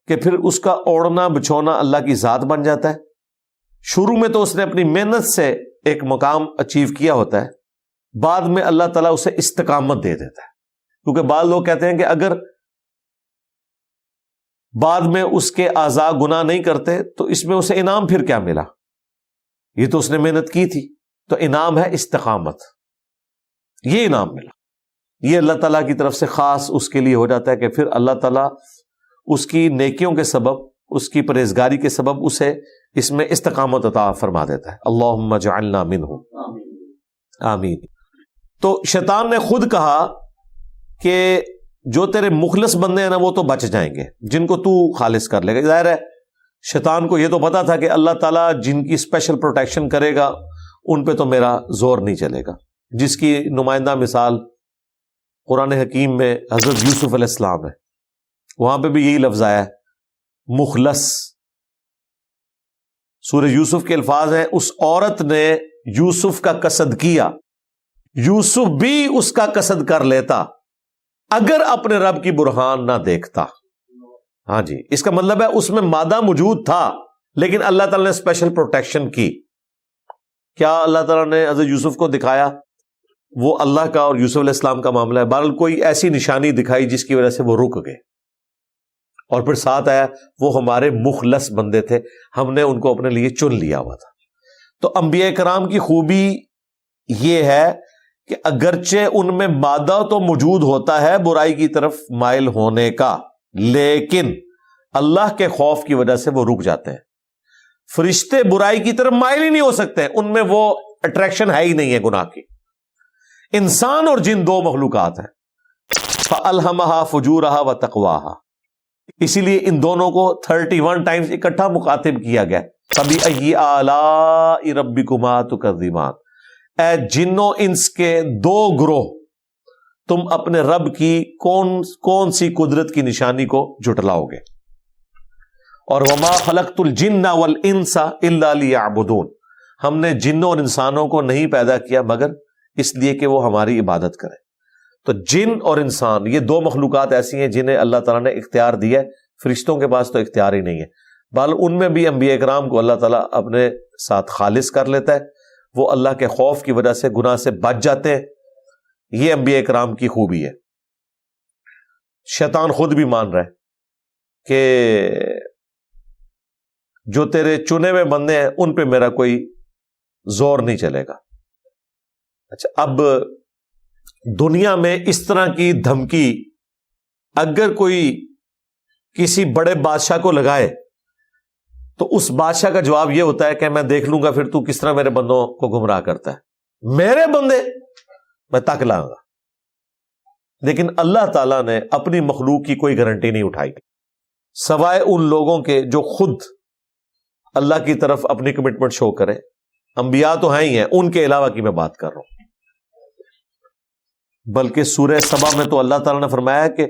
کہ پھر اس کا اوڑھنا بچھونا اللہ کی ذات بن جاتا ہے۔ شروع میں تو اس نے اپنی محنت سے ایک مقام اچیو کیا ہوتا ہے، بعد میں اللہ تعالیٰ اسے استقامت دے دیتا ہے، کیونکہ بعض لوگ کہتے ہیں کہ اگر بعد میں اس کے اعضاء گناہ نہیں کرتے تو اس میں اسے انعام پھر کیا ملا، یہ تو اس نے محنت کی تھی، تو انعام ہے استقامت، یہ انعام ملا، یہ اللہ تعالیٰ کی طرف سے خاص اس کے لیے ہو جاتا ہے کہ پھر اللہ تعالیٰ اس کی نیکیوں کے سبب، اس کی پرہیزگاری کے سبب اسے اس میں استقامت عطا فرما دیتا ہے۔ اللہم اجعلنا منہم، آمین۔ تو شیطان نے خود کہا کہ جو تیرے مخلص بندے ہیں نا وہ تو بچ جائیں گے، جن کو تو خالص کر لے گا۔ ظاہر ہے شیطان کو یہ تو پتا تھا کہ اللہ تعالیٰ جن کی اسپیشل پروٹیکشن کرے گا ان پہ تو میرا زور نہیں چلے گا، جس کی نمائندہ مثال قرآن حکیم میں حضرت یوسف علیہ السلام ہے، وہاں پہ بھی یہی لفظ آیا ہے مخلص۔ سورہ یوسف کے الفاظ ہیں، اس عورت نے یوسف کا قصد کیا، یوسف بھی اس کا قصد کر لیتا اگر اپنے رب کی برہان نہ دیکھتا۔ ہاں جی، اس کا مطلب ہے اس میں مادہ موجود تھا لیکن اللہ تعالیٰ نے اسپیشل پروٹیکشن کی۔ کیا اللہ تعالیٰ نے حضرت یوسف کو دکھایا؟ وہ اللہ کا اور یوسف علیہ السلام کا معاملہ ہے، بہرحال کوئی ایسی نشانی دکھائی جس کی وجہ سے وہ رک گئے، اور پھر ساتھ آیا وہ ہمارے مخلص بندے تھے، ہم نے ان کو اپنے لیے چن لیا ہوا تھا۔ تو انبیاء کرام کی خوبی یہ ہے کہ اگرچہ ان میں مادہ تو موجود ہوتا ہے برائی کی طرف مائل ہونے کا، لیکن اللہ کے خوف کی وجہ سے وہ رک جاتے ہیں۔ فرشتے برائی کی طرف مائل ہی نہیں ہو سکتے، ان میں وہ اٹریکشن ہے ہی نہیں ہے گناہ کی۔ انسان اور جن دو مخلوقات ہیں، فَأَلْهَمَهَا فُجُورَهَا وَتَقْوَاهَا، اسی لیے ان دونوں کو 31 ٹائمز اکٹھا مخاطب کیا گیا۔ فَبِأَيِّ آلَاءِ رَبِّكُمَا تُكَذِّبَانِ، اے جنوں انس کے دو گروہ، تم اپنے رب کی کون سی قدرت کی نشانی کو جھٹلاؤ گے؟ اور وَمَا خَلَقْتُ الْجِنَّ وَالْإِنسَ إِلَّا لِيَعْبُدُونَ، ہم نے جنوں اور انسانوں کو نہیں پیدا کیا مگر اس لیے کہ وہ ہماری عبادت کریں۔ تو جن اور انسان یہ دو مخلوقات ایسی ہیں جنہیں اللہ تعالیٰ نے اختیار دیا ہے، فرشتوں کے پاس تو اختیار ہی نہیں ہے، بل ان میں بھی انبیاء کرام کو اللہ تعالیٰ اپنے ساتھ خالص کر لیتا ہے، وہ اللہ کے خوف کی وجہ سے گناہ سے بچ جاتے ہیں۔ یہ انبیاء کرام کی خوبی ہے۔ شیطان خود بھی مان رہا ہے کہ جو تیرے چنے ہوئے بندے ہیں ان پہ میرا کوئی زور نہیں چلے گا۔ اچھا، اب دنیا میں اس طرح کی دھمکی اگر کوئی کسی بڑے بادشاہ کو لگائے تو اس بادشاہ کا جواب یہ ہوتا ہے کہ میں دیکھ لوں گا پھر تو کس طرح میرے بندوں کو گمراہ کرتا ہے، میرے بندے میں تک لاؤں گا۔ لیکن اللہ تعالیٰ نے اپنی مخلوق کی کوئی گارنٹی نہیں اٹھائی سوائے ان لوگوں کے جو خود اللہ کی طرف اپنی کمٹمنٹ شو کرے۔ انبیاء تو ہیں ہی ہیں، ان کے علاوہ کی میں بات کر رہا ہوں۔ بلکہ سورہ سبا میں تو اللہ تعالیٰ نے فرمایا کہ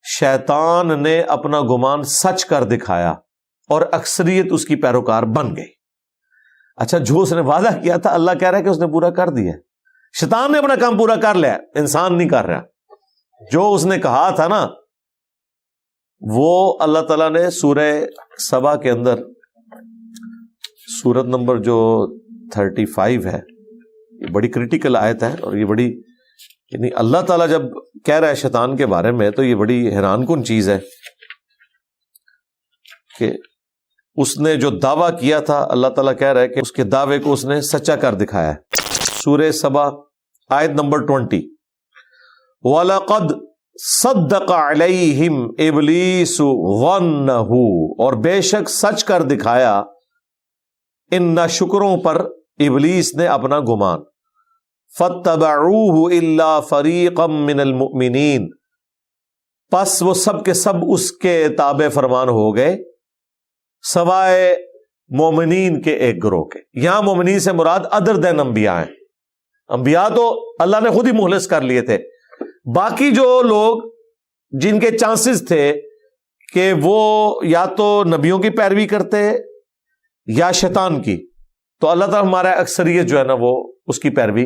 شیطان نے اپنا گمان سچ کر دکھایا اور اکثریت اس کی پیروکار بن گئی۔ اچھا، جو اس نے وعدہ کیا تھا اللہ کہہ رہا ہے کہ اس نے پورا کر دیا۔ شیطان نے اپنا کام پورا کر لیا، انسان نہیں کر رہا۔ جو اس نے کہا تھا نا وہ اللہ تعالیٰ نے سورہ سبا کے اندر سورت نمبر جو 35 ہے، یہ بڑی کریٹیکل آیت ہے، اور یہ بڑی یعنی اللہ تعالیٰ جب کہہ رہا ہے شیطان کے بارے میں تو یہ بڑی حیران کن چیز ہے کہ اس نے جو دعویٰ کیا تھا اللہ تعالیٰ کہہ رہا ہے کہ اس کے دعوے کو اس نے سچا کر دکھایا ہے۔ سورہ سبا آیت نمبر 20، وَلَقَدْ صَدَّقَ عَلَيْهِمْ إِبْلِيسُ ظَنَّهُ، اور بے شک سچ کر دکھایا ان ناشکروں پر ابلیس نے اپنا گمان۔ فَاتَّبَعُوهُ إِلَّا فَرِيقًا مِّنَ الْمُؤْمِنِينَ، پس وہ سب کے سب اس کے تابع فرمان ہو گئے سوائے مومنین کے ایک گروہ کے. یہاں مومنین سے مراد ادر دین انبیاء ہیں. انبیاء تو اللہ نے خود ہی مخلص کر لیے تھے. باقی جو لوگ جن کے چانسز تھے کہ وہ یا تو نبیوں کی پیروی کرتے یا شیطان کی, تو اللہ تعالیٰ ہمارا اکثریت جو ہے نا وہ اس کی پیروی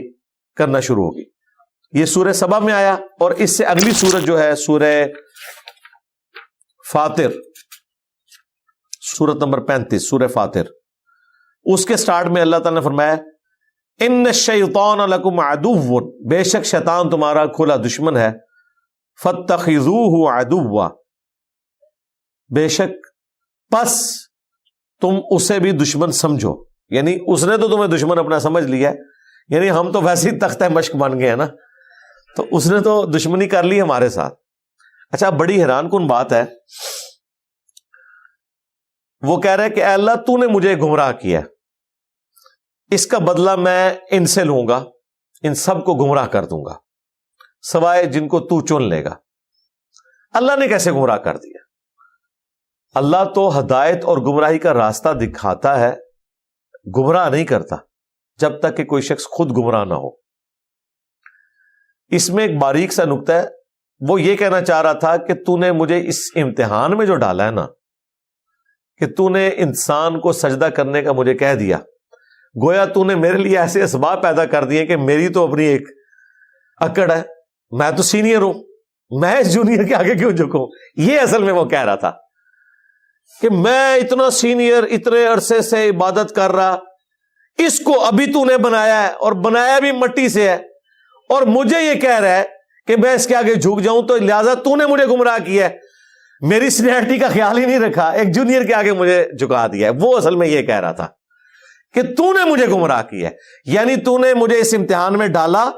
کرنا شروع ہوگی. یہ سورہ سبا میں آیا. اور اس سے اگلی سورت جو ہے سورہ فاطر, سورت نمبر 35 سورہ فاطر, اس کے سٹارٹ میں اللہ تعالیٰ نے فرمایا ان الشیطان لکم عدو, بے شک شیطان تمہارا کھلا دشمن ہے. فاتخذوہ عدوا, بے شک پس تم اسے بھی دشمن سمجھو. یعنی اس نے تو تمہیں دشمن اپنا سمجھ لیا ہے, یعنی ہم تو ویسے ہی تختہ مشق بن گئے ہیں نا, تو اس نے تو دشمنی کر لی ہمارے ساتھ. اچھا, بڑی حیران کن بات ہے, وہ کہہ رہے کہ اے اللہ تو نے مجھے گمراہ کیا, اس کا بدلہ میں ان سے لوں گا, ان سب کو گمراہ کر دوں گا سوائے جن کو تو چن لے گا. اللہ نے کیسے گمراہ کر دیا؟ اللہ تو ہدایت اور گمراہی کا راستہ دکھاتا ہے, گمراہ نہیں کرتا جب تک کہ کوئی شخص خود گمراہ نہ ہو. اس میں ایک باریک سا نقطہ ہے, وہ یہ کہنا چاہ رہا تھا کہ تو نے مجھے اس امتحان میں جو ڈالا ہے نا, کہ تو نے انسان کو سجدہ کرنے کا مجھے کہہ دیا, گویا تو نے میرے لیے ایسے اسباب پیدا کر دیے کہ میری تو اپنی ایک اکڑ ہے, میں تو سینئر ہوں, میں اس جونیئر کے آگے کیوں جھکوں. یہ اصل میں وہ کہہ رہا تھا کہ میں اتنا سینئر, اتنے عرصے سے عبادت کر رہا, اس کو ابھی تو نے بنایا ہے اور بنایا بھی مٹی سے ہے, اور مجھے یہ کہہ رہا ہے کہ میں اس کے آگے جھک جاؤں, تو لہذا تو نے مجھے گمراہ کیا ہے, میری سینئرٹی کا خیال ہی نہیں رکھا, ایک جونیئر کے آگے مجھے جھکا دیا ہے. وہ اصل میں یہ کہہ رہا تھا کہ تو نے مجھے گمراہ کیا ہے, یعنی تو نے مجھے اس امتحان میں ڈالا,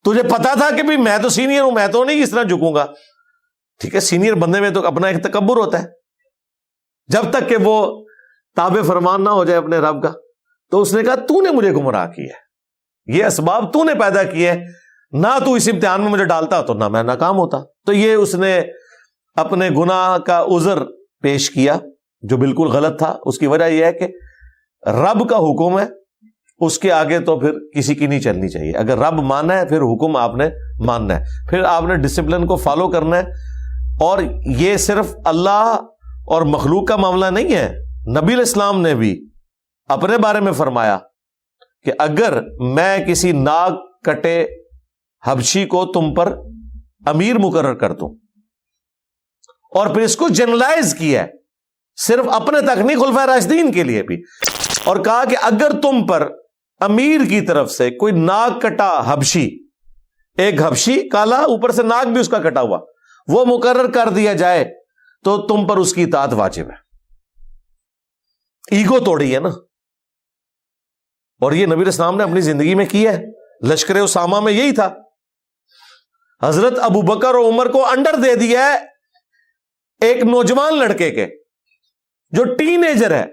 تجھے پتا تھا کہ بھی میں تو سینئر ہوں, میں تو نہیں اس طرح جھکوں گا. ٹھیک ہے, سینئر بندے میں تو اپنا ایک تکبر ہوتا ہے, جب تک کہ وہ تابع فرمان نہ ہو جائے اپنے رب کا. تو اس نے کہا تو نے مجھے گمراہ کیا ہے, یہ اسباب تو نے پیدا کیے, نہ تو اس امتحان میں مجھے ڈالتا تو نہ میں ناکام ہوتا. تو یہ اس نے اپنے گناہ کا عذر پیش کیا جو بالکل غلط تھا. اس کی وجہ یہ ہے کہ رب کا حکم ہے, اس کے آگے تو پھر کسی کی نہیں چلنی چاہیے. اگر رب مانا ہے پھر حکم آپ نے ماننا ہے, پھر آپ نے ڈسپلن کو فالو کرنا ہے. اور یہ صرف اللہ اور مخلوق کا معاملہ نہیں ہے, نبی علیہ السلام نے بھی اپنے بارے میں فرمایا کہ اگر میں کسی ناک کٹے حبشی کو تم پر امیر مقرر کر دوں, اور پھر اس کو جنرلائز کیا ہے, صرف اپنے تک نہیں, خلفائے راشدین کے لیے بھی, اور کہا کہ اگر تم پر امیر کی طرف سے کوئی ناک کٹا حبشی, ایک حبشی کالا اوپر سے ناک بھی اس کا کٹا ہوا, وہ مقرر کر دیا جائے تو تم پر اس کی اطاعت واجب ہے. ایگو توڑی ہے نا, اور یہ نبی اسلام نے اپنی زندگی میں کی ہے. لشکر اسامہ میں یہی تھا, حضرت ابو بکر اور عمر کو انڈر دے دیا ہے ایک نوجوان لڑکے کے جو ٹین ایجر ہے,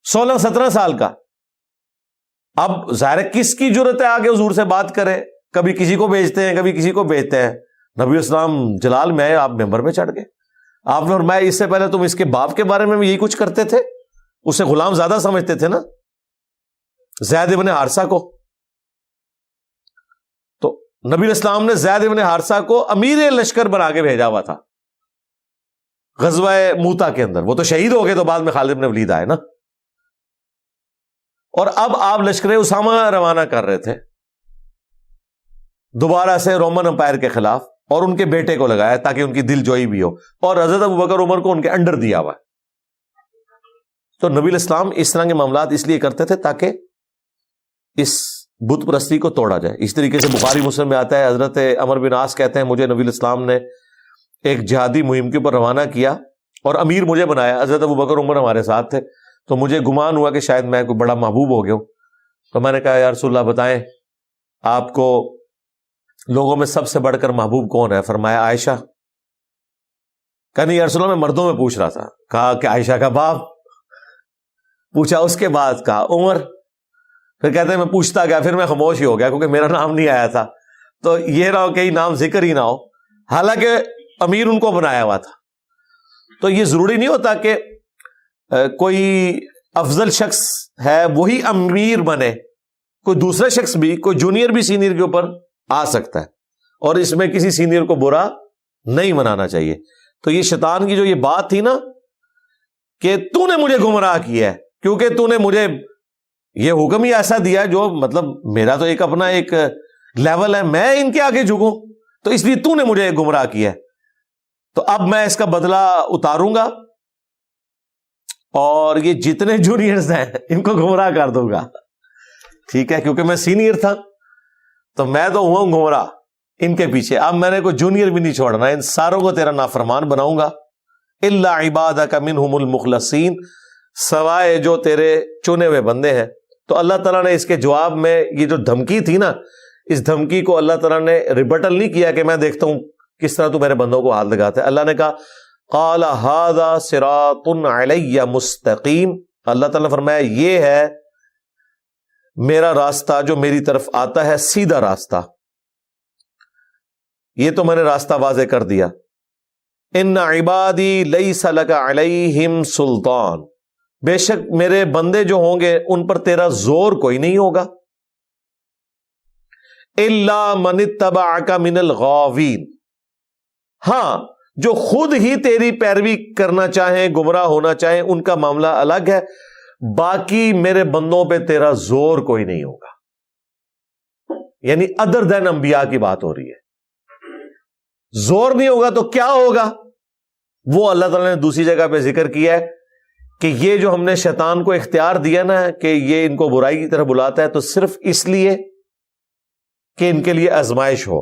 16-17 سال کا. اب ظاہر کس کی جرت ہے آگے حضور سے بات کرے, کبھی کسی کو بھیجتے ہیں کبھی کسی کو بھیجتے ہیں. نبی اسلام جلال میں, آپ ممبر میں چڑھ گئے, آپ نے فرمایا اس سے پہلے تم اس کے باپ کے بارے میں بھی یہی کچھ کرتے تھے, اسے غلام زیادہ سمجھتے تھے نا, زید ابن حارثہ کو. تو نبی اسلام نے زید ابن حارثہ کو امیر لشکر بنا کے بھیجا ہوا تھا غزوہ موتا کے اندر. وہ تو شہید ہو گئے تو بعد میں خالد بن ولید آئے نا. اور اب آپ لشکر اسامہ روانہ کر رہے تھے دوبارہ سے رومن امپائر کے خلاف, اور ان کے بیٹے کو لگایا تاکہ ان کی دل جوئی بھی ہو, اور حضرت ابوبکر عمر کو ان کے انڈر دیا ہوا. تو نبی الاسلام اس طرح کے معاملات اس لیے کرتے تھے تاکہ اس بت پرستی کو توڑا جائے. اس طریقے سے بخاری مسلم میں آتا ہے, حضرت عمر بن عاص کہتے ہیں مجھے نبی الاسلام نے ایک جہادی مہم کے اوپر روانہ کیا اور امیر مجھے بنایا. حضرت ابوبکر عمر ہمارے ساتھ تھے, تو مجھے گمان ہوا کہ شاید میں کوئی بڑا محبوب ہو گیا ہوں. تو میں نے کہا یا رسول اللہ بتائیں آپ کو لوگوں میں سب سے بڑھ کر محبوب کون ہے؟ فرمایا عائشہ. کہا نہیں یا رسول اللہ میں مردوں میں پوچھ رہا تھا. کہا کہ عائشہ کا باپ. پوچھا اس کے بعد کہا عمر. پھر کہتے ہیں میں پوچھتا گیا, پھر میں خاموش ہی ہو گیا کیونکہ میرا نام نہیں آیا تھا. تو یہ رہا کہ نام ذکر ہی نہ ہو, حالانکہ امیر ان کو بنایا ہوا تھا. تو یہ ضروری نہیں ہوتا کہ کوئی افضل شخص ہے وہی امیر بنے، کوئی دوسرا شخص بھی، کوئی جونیئر بھی سینئر کے اوپر آ سکتا ہے، اور اس میں کسی سینئر کو برا نہیں منانا چاہیے۔ تو یہ شیطان کی جو یہ بات تھی نا کہ تو نے مجھے گمراہ کیا ہے، کیونکہ تو نے مجھے یہ حکم ہی ایسا دیا جو مطلب میرا تو ایک اپنا ایک لیول ہے، میں ان کے آگے جھکوں، تو اس لیے تو نے مجھے گمراہ کیا ہے، تو اب میں اس کا بدلہ اتاروں گا اور یہ جتنے جونیئرز ہیں ان کو گمراہ کر دوں گا، ٹھیک ہے، کیونکہ میں سینئر تھا تو میں تو ہوا ہوں گمراہ ان کے پیچھے، اب میں نے کوئی جونیئر بھی نہیں چھوڑنا، ان ساروں کو تیرا نافرمان بناؤں گا، الا عبادک منہم المخلصین، سوائے جو تیرے چنے ہوئے بندے ہیں۔ تو اللہ تعالیٰ نے اس کے جواب میں یہ جو دھمکی تھی نا، اس دھمکی کو اللہ تعالیٰ نے ریبٹل نہیں کیا کہ میں دیکھتا ہوں کس طرح تو میرے بندوں کو ہاتھ لگاتا ہے۔ اللہ نے کہا قال ھذا صراط علی مستقیم، اللہ تعالیٰ نے فرمایا یہ ہے میرا راستہ جو میری طرف آتا ہے، سیدھا راستہ، یہ تو میں نے راستہ واضح کر دیا۔ ان عبادی لیس لک علیہم سلطان، بے شک میرے بندے جو ہوں گے ان پر تیرا زور کوئی نہیں ہوگا، الا من اتبعک من الغاوین، ہاں جو خود ہی تیری پیروی کرنا چاہیں، گمراہ ہونا چاہیں، ان کا معاملہ الگ ہے، باقی میرے بندوں پہ تیرا زور کوئی نہیں ہوگا، یعنی ادر دین انبیاء کی بات ہو رہی ہے۔ زور نہیں ہوگا تو کیا ہوگا، وہ اللہ تعالیٰ نے دوسری جگہ پہ ذکر کیا ہے کہ یہ جو ہم نے شیطان کو اختیار دیا نا کہ یہ ان کو برائی کی طرف بلاتا ہے، تو صرف اس لیے کہ ان کے لیے آزمائش ہو،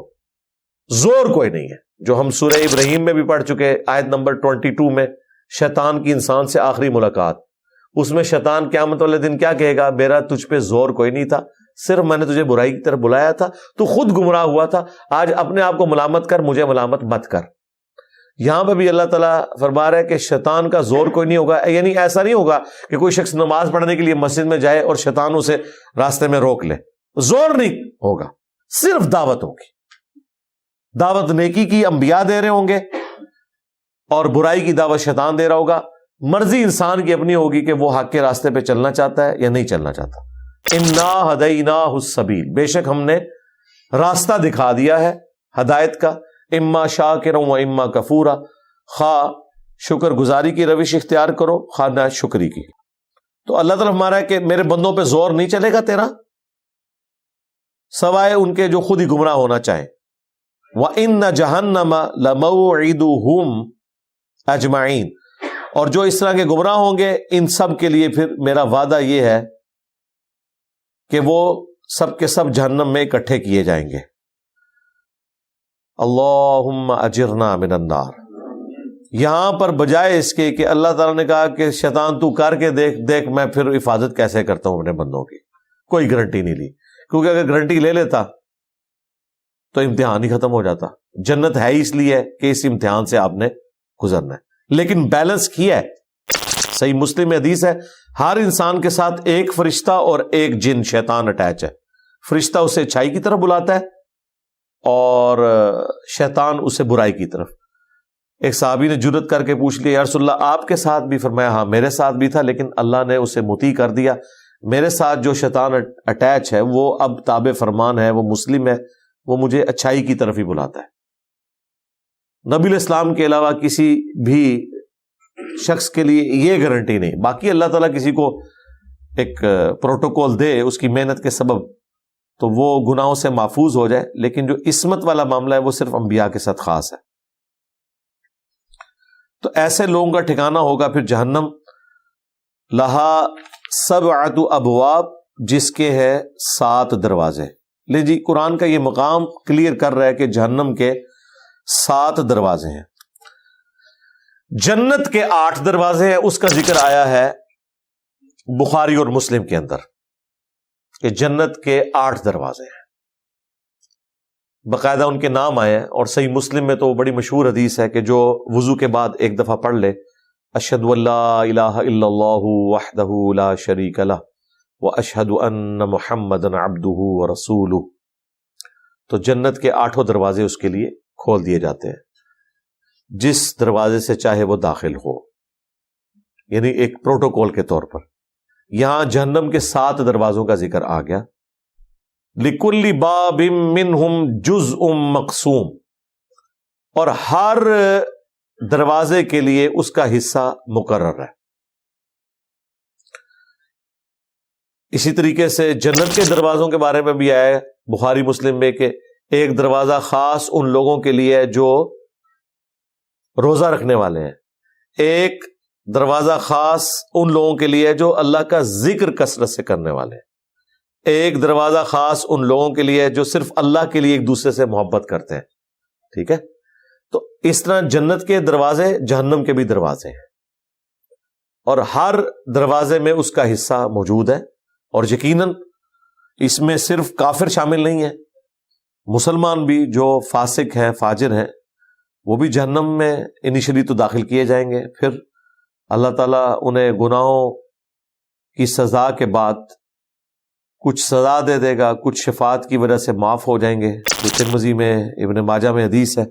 زور کوئی نہیں ہے، جو ہم سورہ ابراہیم میں بھی پڑھ چکے، آیت نمبر 22 میں، شیطان کی انسان سے آخری ملاقات، اس میں شیطان قیامت والے دن کیا کہے گا، میرا تجھ پہ زور کوئی نہیں تھا، صرف میں نے تجھے برائی کی طرف بلایا تھا، تو خود گمراہ ہوا تھا، آج اپنے آپ کو ملامت کر، مجھے ملامت مت کر۔ یہاں پہ بھی اللہ تعالیٰ فرما رہا ہے کہ شیطان کا زور کوئی نہیں ہوگا، یعنی ایسا نہیں ہوگا کہ کوئی شخص نماز پڑھنے کے لیے مسجد میں جائے اور شیطان اسے راستے میں روک لے، زور نہیں ہوگا، صرف دعوت ہوگی، دعوت نیکی کی انبیاء دے رہے ہوں گے اور برائی کی دعوت شیطان دے رہا ہوگا، مرضی انسان کی اپنی ہوگی کہ وہ حق کے راستے پہ چلنا چاہتا ہے یا نہیں چلنا چاہتا۔ انا ہدیناہ السبیل، بے شک ہم نے راستہ دکھا دیا ہے ہدایت کا، اما شاکرا و اما کفورا، خواہ شکر گزاری کی روش اختیار کرو، خواہ نہ شکری کی۔ تو اللہ تعالیٰ ہمارا ہے کہ میرے بندوں پہ زور نہیں چلے گا تیرا، سوائے ان کے جو خود ہی گمراہ ہونا چاہیں۔ وَإِنَّ جَهَنَّمَ لَمَوْعِدُهُمْ أَجْمَعِينَ، اور جو اس طرح کے گمراہ ہوں گے ان سب کے لیے پھر میرا وعدہ یہ ہے کہ وہ سب کے سب جہنم میں اکٹھے کیے جائیں گے۔ اللہم اجرنا من النار، یہاں پر بجائے اس کے کہ اللہ تعالیٰ نے کہا کہ شیطان تو کر کے دیکھ میں پھر حفاظت کیسے کرتا ہوں اپنے بندوں کی، کوئی گارنٹی نہیں لی، کیونکہ اگر گارنٹی لے لیتا تو امتحان ہی ختم ہو جاتا۔ جنت ہے اس لیے کہ اس امتحان سے آپ نے گزرنا ہے، لیکن بیلنس کیا ہے۔ صحیح مسلم میں حدیث ہے، ہر انسان کے ساتھ ایک فرشتہ اور ایک جن شیطان اٹیچ ہے، فرشتہ اسے اچھائی کی طرف بلاتا ہے اور شیطان اسے برائی کی طرف۔ ایک صحابی نے جرت کر کے پوچھ لیا، یا رسول اللہ آپ کے ساتھ بھی؟ فرمایا ہاں میرے ساتھ بھی تھا، لیکن اللہ نے اسے مطیع کر دیا، میرے ساتھ جو شیطان اٹیچ ہے وہ اب تابع فرمان ہے، وہ مسلم ہے، وہ مجھے اچھائی کی طرف ہی بلاتا ہے۔ نبی الاسلام کے علاوہ کسی بھی شخص کے لیے یہ گارنٹی نہیں، باقی اللہ تعالیٰ کسی کو ایک پروٹوکول دے اس کی محنت کے سبب تو وہ گناہوں سے محفوظ ہو جائے، لیکن جو عصمت والا معاملہ ہے وہ صرف انبیاء کے ساتھ خاص ہے۔ تو ایسے لوگوں کا ٹھکانہ ہوگا پھر جہنم، لہا سبعۃ ابواب، جس کے ہے 7 دروازے۔ لے جی قرآن کا یہ مقام کلیئر کر رہا ہے کہ جہنم کے 7 دروازے ہیں، جنت کے 8 دروازے ہیں، اس کا ذکر آیا ہے بخاری اور مسلم کے اندر کہ جنت کے 8 دروازے ہیں، باقاعدہ ان کے نام آئے ہیں، اور صحیح مسلم میں تو بڑی مشہور حدیث ہے کہ جو وضو کے بعد ایک دفعہ پڑھ لے اشہد ان لا الہ الا اللہ وحدہ لا شریک لہ واشہد ان محمدا عبدہ ورسولہ، تو جنت کے 8 دروازے اس کے لیے کھول دیے جاتے ہیں، جس دروازے سے چاہے وہ داخل ہو، یعنی ایک پروٹوکول کے طور پر۔ یہاں جہنم کے 7 دروازوں کا ذکر آ گیا. لِكُلِّ بَابٍ مِّنْهُمْ جُزْءٌ مَقْسُوم، اور ہر دروازے کے لیے اس کا حصہ مقرر ہے. اسی طریقے سے جنت کے دروازوں کے بارے میں بھی آیا ہے بخاری مسلم میں کہ ایک دروازہ خاص ان لوگوں کے لیے ہے جو روزہ رکھنے والے ہیں، ایک دروازہ خاص ان لوگوں کے لیے ہے جو اللہ کا ذکر کثرت سے کرنے والے ہیں، ایک دروازہ خاص ان لوگوں کے لیے ہے جو صرف اللہ کے لیے ایک دوسرے سے محبت کرتے ہیں. ٹھیک ہے، تو اس طرح جنت کے دروازے جہنم کے بھی دروازے ہیں، اور ہر دروازے میں اس کا حصہ موجود ہے. اور یقیناً اس میں صرف کافر شامل نہیں ہے، مسلمان بھی جو فاسق ہیں فاجر ہیں وہ بھی جہنم میں انیشلی تو داخل کیے جائیں گے، پھر اللہ تعالیٰ انہیں گناہوں کی سزا کے بعد کچھ سزا دے دے گا، کچھ شفاعت کی وجہ سے معاف ہو جائیں گے. جو ترمذی میں ابن ماجہ میں حدیث ہے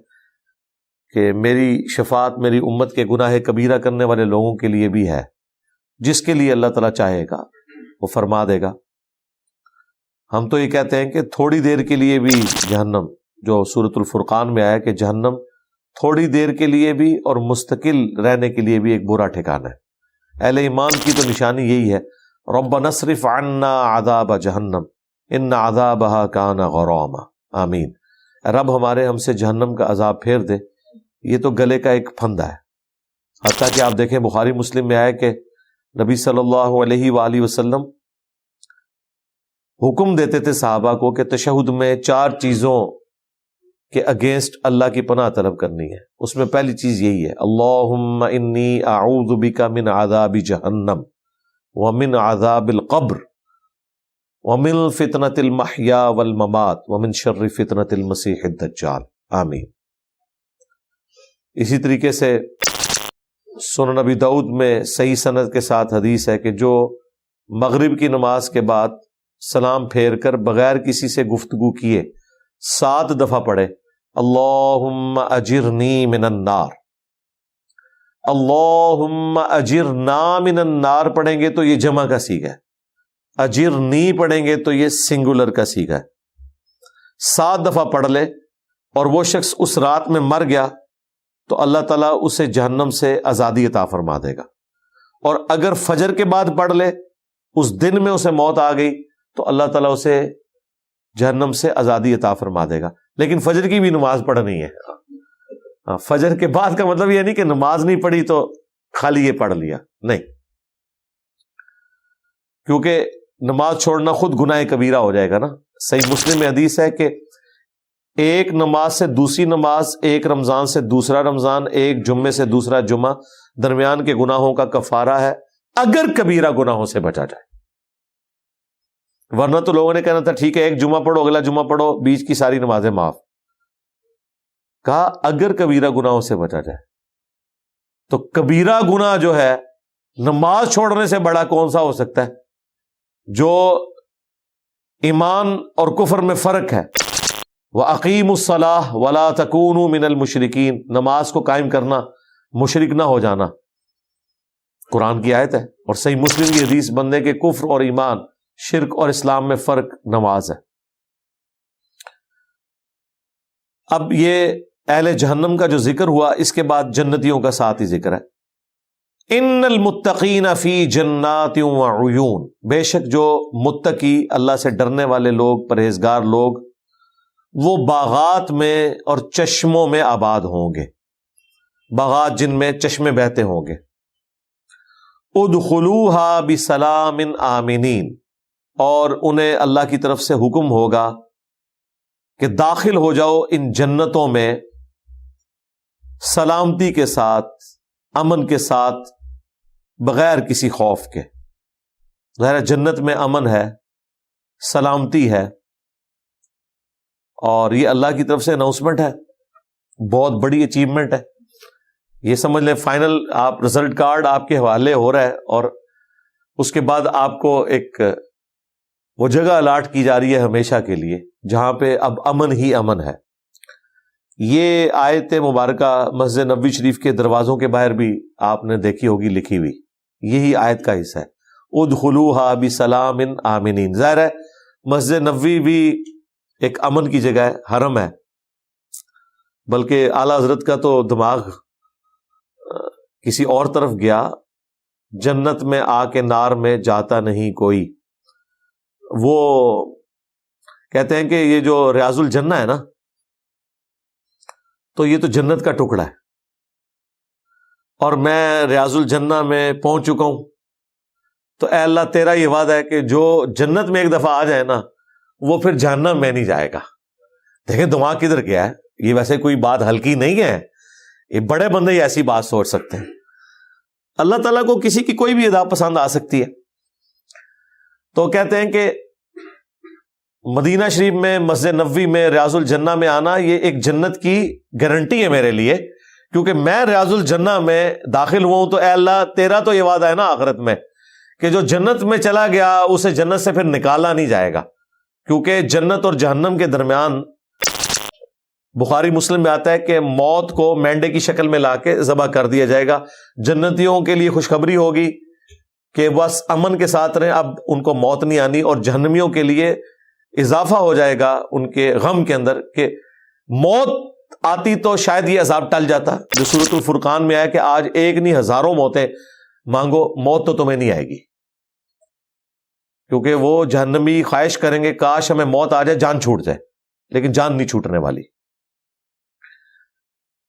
کہ میری شفاعت میری امت کے گناہ کبیرہ کرنے والے لوگوں کے لیے بھی ہے، جس کے لیے اللہ تعالیٰ چاہے گا وہ فرما دے گا. ہم تو یہ کہتے ہیں کہ تھوڑی دیر کے لیے بھی جہنم، جو سورۃ الفرقان میں آیا کہ جہنم تھوڑی دیر کے لیے بھی اور مستقل رہنے کے لیے بھی ایک برا ٹھکانہ ہے. اہل ایمان کی تو نشانی یہی ہے، ربنا اصرف عنا عذاب جہنم ان عذابها کان غراما. آمین. رب ہمارے ہم سے جہنم کا عذاب پھیر دے. یہ تو گلے کا ایک پھندا ہے. حتیٰ کہ آپ دیکھیں بخاری مسلم میں آیا کہ نبی صلی اللہ علیہ وآلہ وسلم حکم دیتے تھے صحابہ کو کہ تشہد میں 4 چیزوں کے اگینسٹ اللہ کی پناہ طلب کرنی ہے. اس میں پہلی چیز یہی ہے، اللہم انی اعوذ بک من عذاب جہنم ومن عذاب القبر ومن فتنۃ المحیا والممات ومن شر فتنۃ المسیح الدجال. آمین. اسی طریقے سے سنن نبی داؤد میں صحیح سند کے ساتھ حدیث ہے کہ جو مغرب کی نماز کے بعد سلام پھیر کر بغیر کسی سے گفتگو کیے 7 دفعہ پڑھے اللہم اجرنی من النار، اللہم اجرنا من النار پڑھیں گے تو یہ جمع کا صیغہ ہے، اجرنی پڑھیں گے تو یہ سنگولر کا صیغہ ہے. 7 دفعہ پڑھ لے اور وہ شخص اس رات میں مر گیا تو اللہ تعالیٰ اسے جہنم سے آزادی عطا فرما دے گا. اور اگر فجر کے بعد پڑھ لے، اس دن میں اسے موت آ گئی تو اللہ تعالیٰ اسے جہنم سے آزادی عطا فرما دے گا. لیکن فجر کی بھی نماز پڑھنی ہے. فجر کے بعد کا مطلب یہ نہیں کہ نماز نہیں پڑھی تو خالی یہ پڑھ لیا، نہیں، کیونکہ نماز چھوڑنا خود گناہ کبیرہ ہو جائے گا نا. صحیح مسلم میں حدیث ہے کہ ایک نماز سے دوسری نماز، ایک رمضان سے دوسرا رمضان، ایک جمعے سے دوسرا جمعہ درمیان کے گناہوں کا کفارہ ہے اگر کبیرہ گناہوں سے بچا جائے. ورنہ تو لوگوں نے کہنا تھا ٹھیک ہے ایک جمعہ پڑھو اگلا جمعہ پڑھو بیچ کی ساری نمازیں معاف. کہا اگر کبیرہ گناہوں سے بچا جائے. تو کبیرہ گناہ جو ہے نماز چھوڑنے سے بڑا کون سا ہو سکتا ہے جو ایمان اور کفر میں فرق ہے. وَأَقِيمُوا الصَّلَاةَ وَلَا تَكُونُوا مِنَ الْمُشْرِكِينَ، نماز کو قائم کرنا، مشرک نہ ہو جانا، قرآن کی آیت ہے. اور صحیح مسلم کی حدیث بندے کے کفر اور ایمان، شرک اور اسلام میں فرق نماز ہے. اب یہ اہل جہنم کا جو ذکر ہوا، اس کے بعد جنتیوں کا ساتھ ہی ذکر ہے. ان المتقین فی جنات وعیون، بے شک جو متقی اللہ سے ڈرنے والے لوگ، پرہیزگار لوگ، وہ باغات میں اور چشموں میں آباد ہوں گے. باغات جن میں چشمے بہتے ہوں گے. ادخلوها بسلام آمنین، اور انہیں اللہ کی طرف سے حکم ہوگا کہ داخل ہو جاؤ ان جنتوں میں سلامتی کے ساتھ، امن کے ساتھ، بغیر کسی خوف کے. ظاہر جنت میں امن ہے، سلامتی ہے، اور یہ اللہ کی طرف سے اناؤنسمنٹ ہے، بہت بڑی اچیومنٹ ہے. یہ سمجھ لیں فائنل آپ رزلٹ کارڈ آپ کے حوالے ہو رہا ہے، اور اس کے بعد آپ کو ایک وہ جگہ الاٹ کی جا رہی ہے ہمیشہ کے لیے جہاں پہ اب امن ہی امن ہے. یہ آیت مبارکہ مسجد نبوی شریف کے دروازوں کے باہر بھی آپ نے دیکھی ہوگی لکھی ہوئی، یہی آیت کا حصہ ہے. ادخلوها بسلام آمنین. ظاہر ہے مسجد نبوی بھی ایک امن کی جگہ ہے، حرم ہے، بلکہ اعلیٰ حضرت کا تو دماغ کسی اور طرف گیا. جنت میں آ کے نار میں جاتا نہیں کوئی. وہ کہتے ہیں کہ یہ جو ریاض الجنہ ہے نا، تو یہ تو جنت کا ٹکڑا ہے، اور میں ریاض الجنہ میں پہنچ چکا ہوں. تو اے اللہ تیرا یہ وعدہ ہے کہ جو جنت میں ایک دفعہ آ جائے نا، وہ پھر جہنم میں نہیں جائے گا. دیکھیں دماغ کدھر گیا ہے. یہ ویسے کوئی بات ہلکی نہیں ہے، یہ بڑے بندے ہی ایسی بات سوچ سکتے ہیں. اللہ تعالیٰ کو کسی کی کوئی بھی ادا پسند آ سکتی ہے. تو کہتے ہیں کہ مدینہ شریف میں، مسجد نبوی میں، ریاض الجنہ میں آنا یہ ایک جنت کی گارنٹی ہے میرے لیے، کیونکہ میں ریاض الجنہ میں داخل ہوا ہوں. تو اے اللہ تیرا تو یہ وعدہ ہے نا آخرت میں کہ جو جنت میں چلا گیا اسے جنت سے پھر نکالا نہیں جائے گا، کیونکہ جنت اور جہنم کے درمیان بخاری مسلم میں آتا ہے کہ موت کو مینڈے کی شکل میں لا کے ذبح کر دیا جائے گا. جنتیوں کے لیے خوشخبری ہوگی کہ بس امن کے ساتھ رہیں، اب ان کو موت نہیں آنی. اور جہنمیوں کے لیے اضافہ ہو جائے گا ان کے غم کے اندر کہ موت آتی تو شاید یہ عذاب ٹل جاتا. جو سورۃ الفرقان میں آیا کہ آج ایک نہیں ہزاروں موتیں مانگو، موت تو تمہیں نہیں آئے گی. کیونکہ وہ جہنمی خواہش کریں گے کاش ہمیں موت آ جائے، جان چھوٹ جائے، لیکن جان نہیں چھوٹنے والی.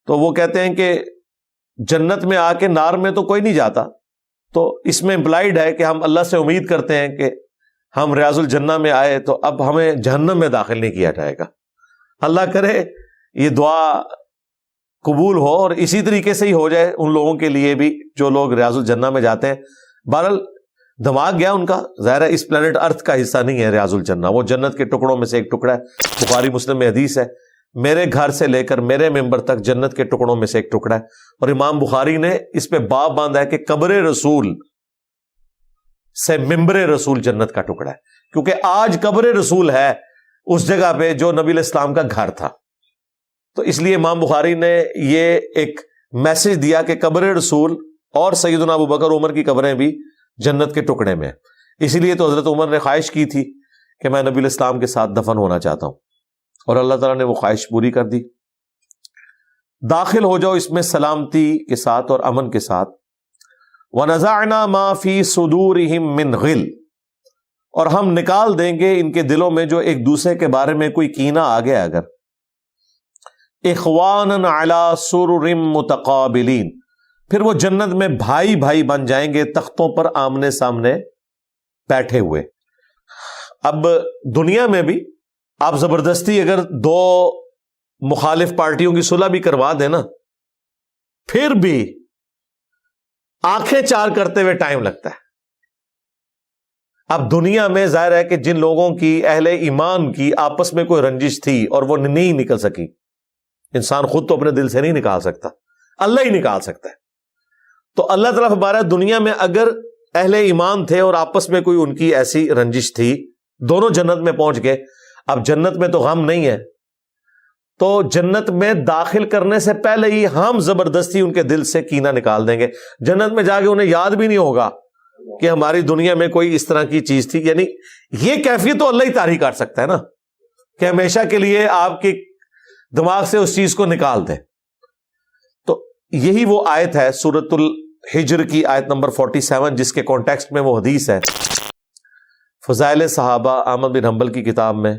تو وہ کہتے ہیں کہ جنت میں آ کے نار میں تو کوئی نہیں جاتا. تو اس میں امپلائیڈ ہے کہ ہم اللہ سے امید کرتے ہیں کہ ہم ریاض الجنہ میں آئے تو اب ہمیں جہنم میں داخل نہیں کیا جائے گا. اللہ کرے یہ دعا قبول ہو اور اسی طریقے سے ہی ہو جائے ان لوگوں کے لیے بھی جو لوگ ریاض الجنہ میں جاتے ہیں. بہرحال دماغ گیا ان کا. ظاہر ہے اس پلانٹ ارتھ کا حصہ نہیں ہے ریاض الجنہ، وہ جنت کے ٹکڑوں میں سے ایک ٹکڑا ہے. بخاری مسلم میں حدیث ہے میرے گھر سے لے کر میرے ممبر تک جنت کے ٹکڑوں میں سے ایک ٹکڑا ہے. اور امام بخاری نے اس پہ باب باندھا ہے کہ قبر رسول سے ممبر رسول جنت کا ٹکڑا ہے، کیونکہ آج قبر رسول ہے اس جگہ پہ جو نبی علیہ السلام کا گھر تھا. تو اس لیے امام بخاری نے یہ ایک میسج دیا کہ قبر رسول اور سیدنا ابو بکر عمر کی قبریں بھی جنت کے ٹکڑے میں. اسی لیے تو حضرت عمر نے خواہش کی تھی کہ میں نبی علیہ السلام کے ساتھ دفن ہونا چاہتا ہوں، اور اللہ تعالیٰ نے وہ خواہش پوری کر دی. داخل ہو جاؤ اس میں سلامتی کے ساتھ اور امن کے ساتھ. وَنَزَعْنَا مَا فِي صُدُورِهِم مِّنْ غِلٍّ، اور ہم نکال دیں گے ان کے دلوں میں جو ایک دوسرے کے بارے میں کوئی کینہ آ گیا اگر. اخواناً علی سرر متقابلین، پھر وہ جنت میں بھائی بھائی بن جائیں گے تختوں پر آمنے سامنے بیٹھے ہوئے. اب دنیا میں بھی آپ زبردستی اگر دو مخالف پارٹیوں کی صلح بھی کروا دیں نا، پھر بھی آنکھیں چار کرتے ہوئے ٹائم لگتا ہے. اب دنیا میں ظاہر ہے کہ جن لوگوں کی اہل ایمان کی آپس میں کوئی رنجش تھی اور وہ نہیں نکل سکی، انسان خود تو اپنے دل سے نہیں نکال سکتا، اللہ ہی نکال سکتا ہے. تو اللہ تعالیٰ فرمایا دنیا میں اگر اہل ایمان تھے اور آپس میں کوئی ان کی ایسی رنجش تھی، دونوں جنت میں پہنچ گئے. اب جنت میں تو غم نہیں ہے، تو جنت میں داخل کرنے سے پہلے ہی ہم زبردستی ان کے دل سے کینہ نکال دیں گے. جنت میں جا کے انہیں یاد بھی نہیں ہوگا کہ ہماری دنیا میں کوئی اس طرح کی چیز تھی. یعنی یہ کیفیت تو اللہ ہی طاری کر سکتا ہے نا، کہ ہمیشہ کے لیے آپ کے دماغ سے اس چیز کو نکال دیں. تو یہی وہ آیت ہے سورۃ الحجر کی آیت نمبر 47، جس کے کانٹیکسٹ میں وہ حدیث ہے فضائل صحابہ احمد بن حنبل کی کتاب میں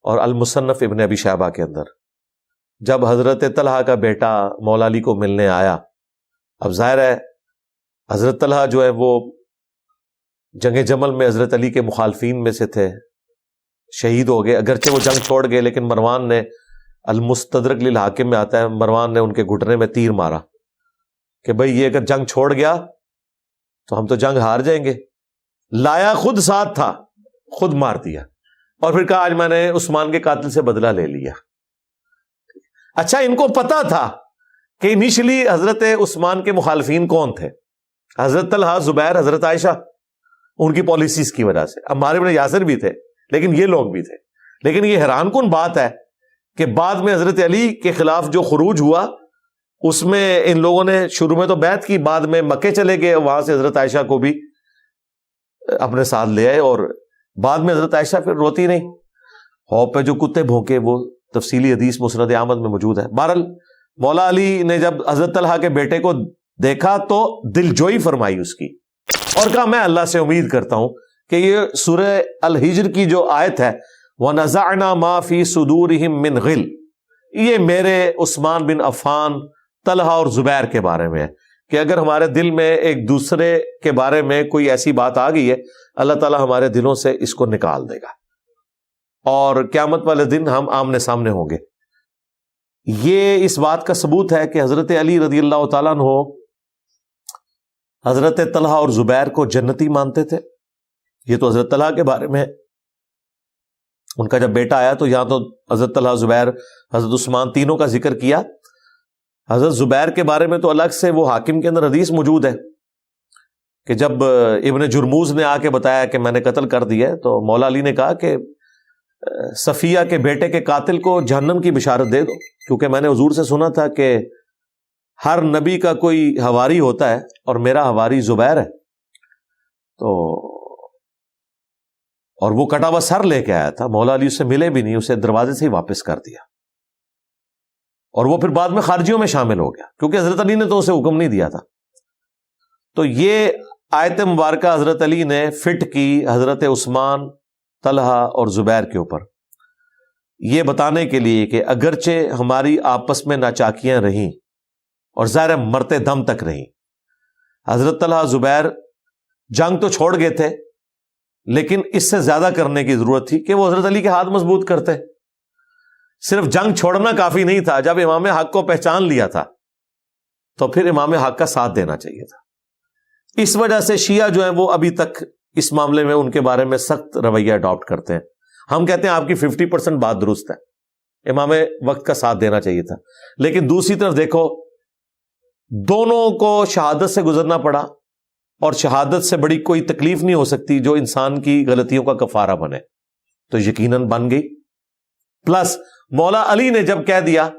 اور المصنف ابن ابی شیبہ کے اندر. جب حضرت طلحہ کا بیٹا مولا علی کو ملنے آیا، اب ظاہر ہے حضرت طلحہ جو ہے وہ جنگ جمل میں حضرت علی کے مخالفین میں سے تھے، شہید ہو گئے. اگرچہ وہ جنگ چھوڑ گئے، لیکن مروان نے، المستدرک للحاکم میں آتا ہے، مروان نے ان کے گھٹنے میں تیر مارا کہ بھئی یہ اگر جنگ چھوڑ گیا تو ہم تو جنگ ہار جائیں گے. لایا خود ساتھ تھا، خود مار دیا، اور پھر کہا آج میں نے عثمان کے قاتل سے بدلہ لے لیا. اچھا ان کو پتا تھا کہ انیشلی حضرت عثمان کے مخالفین کون تھے، حضرت طلحہ، زبیر، حضرت عائشہ، ان کی پالیسیز کی وجہ سے. عمار بن یاسر بھی تھے، لیکن یہ لوگ بھی تھے. لیکن یہ حیران کن بات ہے کہ بعد میں حضرت علی کے خلاف جو خروج ہوا اس میں ان لوگوں نے شروع میں تو بیعت کی، بعد میں مکے چلے گئے، وہاں سے حضرت عائشہ کو بھی اپنے ساتھ لے آئے، اور بعد میں حضرت عائشہ پھر روتی نہیں، حوض پہ جو کتے بھونکے، وہ تفصیلی حدیث مسند احمد میں موجود ہے۔ بہرحال مولا علی نے جب حضرت طلحہ کے بیٹے کو دیکھا تو دل جوئی فرمائی اس کی، اور کہا میں اللہ سے امید کرتا ہوں کہ یہ سورہ الحجر کی جو آیت ہے وَنَزَعْنَا مَا فِي صُدُورِهِم مِّن غِلٍّ، یہ میرے عثمان بن عفان، طلحہ اور زبیر کے بارے میں ہے کہ اگر ہمارے دل میں ایک دوسرے کے بارے میں کوئی ایسی بات آ گئی ہے، اللہ تعالیٰ ہمارے دلوں سے اس کو نکال دے گا، اور قیامت والے دن ہم آمنے سامنے ہوں گے۔ یہ اس بات کا ثبوت ہے کہ حضرت علی رضی اللہ تعالیٰ عنہ حضرت طلحہ اور زبیر کو جنتی مانتے تھے۔ یہ تو حضرت طلحہ کے بارے میں ہے، ان کا جب بیٹا آیا تو یہاں تو حضرت طلحہ، زبیر، حضرت عثمان تینوں کا ذکر کیا۔ حضرت زبیر کے بارے میں تو الگ سے وہ حاکم کے اندر حدیث موجود ہے کہ جب ابن جرموز نے آ کے بتایا کہ میں نے قتل کر دیا ہے، تو مولا علی نے کہا کہ صفیہ کے بیٹے کے قاتل کو جہنم کی بشارت دے دو، کیونکہ میں نے حضور سے سنا تھا کہ ہر نبی کا کوئی حواری ہوتا ہے اور میرا حواری زبیر ہے۔ تو اور وہ کٹا ہوا سر لے کے آیا تھا، مولا علی اس سے ملے بھی نہیں، اسے دروازے سے ہی واپس کر دیا، اور وہ پھر بعد میں خارجیوں میں شامل ہو گیا کیونکہ حضرت علی نے تو اسے حکم نہیں دیا تھا۔ تو یہ آیت مبارکہ حضرت علی نے فٹ کی حضرت عثمان، طلحہ اور زبیر کے اوپر، یہ بتانے کے لیے کہ اگرچہ ہماری آپس میں ناچاکیاں رہیں اور ظاہر مرتے دم تک رہیں، حضرت طلحہ زبیر جنگ تو چھوڑ گئے تھے، لیکن اس سے زیادہ کرنے کی ضرورت تھی کہ وہ حضرت علی کے ہاتھ مضبوط کرتے۔ صرف جنگ چھوڑنا کافی نہیں تھا، جب امام حق کو پہچان لیا تھا تو پھر امام حق کا ساتھ دینا چاہیے تھا۔ اس وجہ سے شیعہ جو ہیں وہ ابھی تک اس معاملے میں ان کے بارے میں سخت رویہ اڈاپٹ کرتے ہیں۔ ہم کہتے ہیں آپ کی 50% بات درست ہے، امام وقت کا ساتھ دینا چاہیے تھا، لیکن دوسری طرف دیکھو دونوں کو شہادت سے گزرنا پڑا، اور شہادت سے بڑی کوئی تکلیف نہیں ہو سکتی جو انسان کی غلطیوں کا کفارہ بنے، تو یقیناً بن گئی۔ پلس مولا علی نے جب کہہ دیا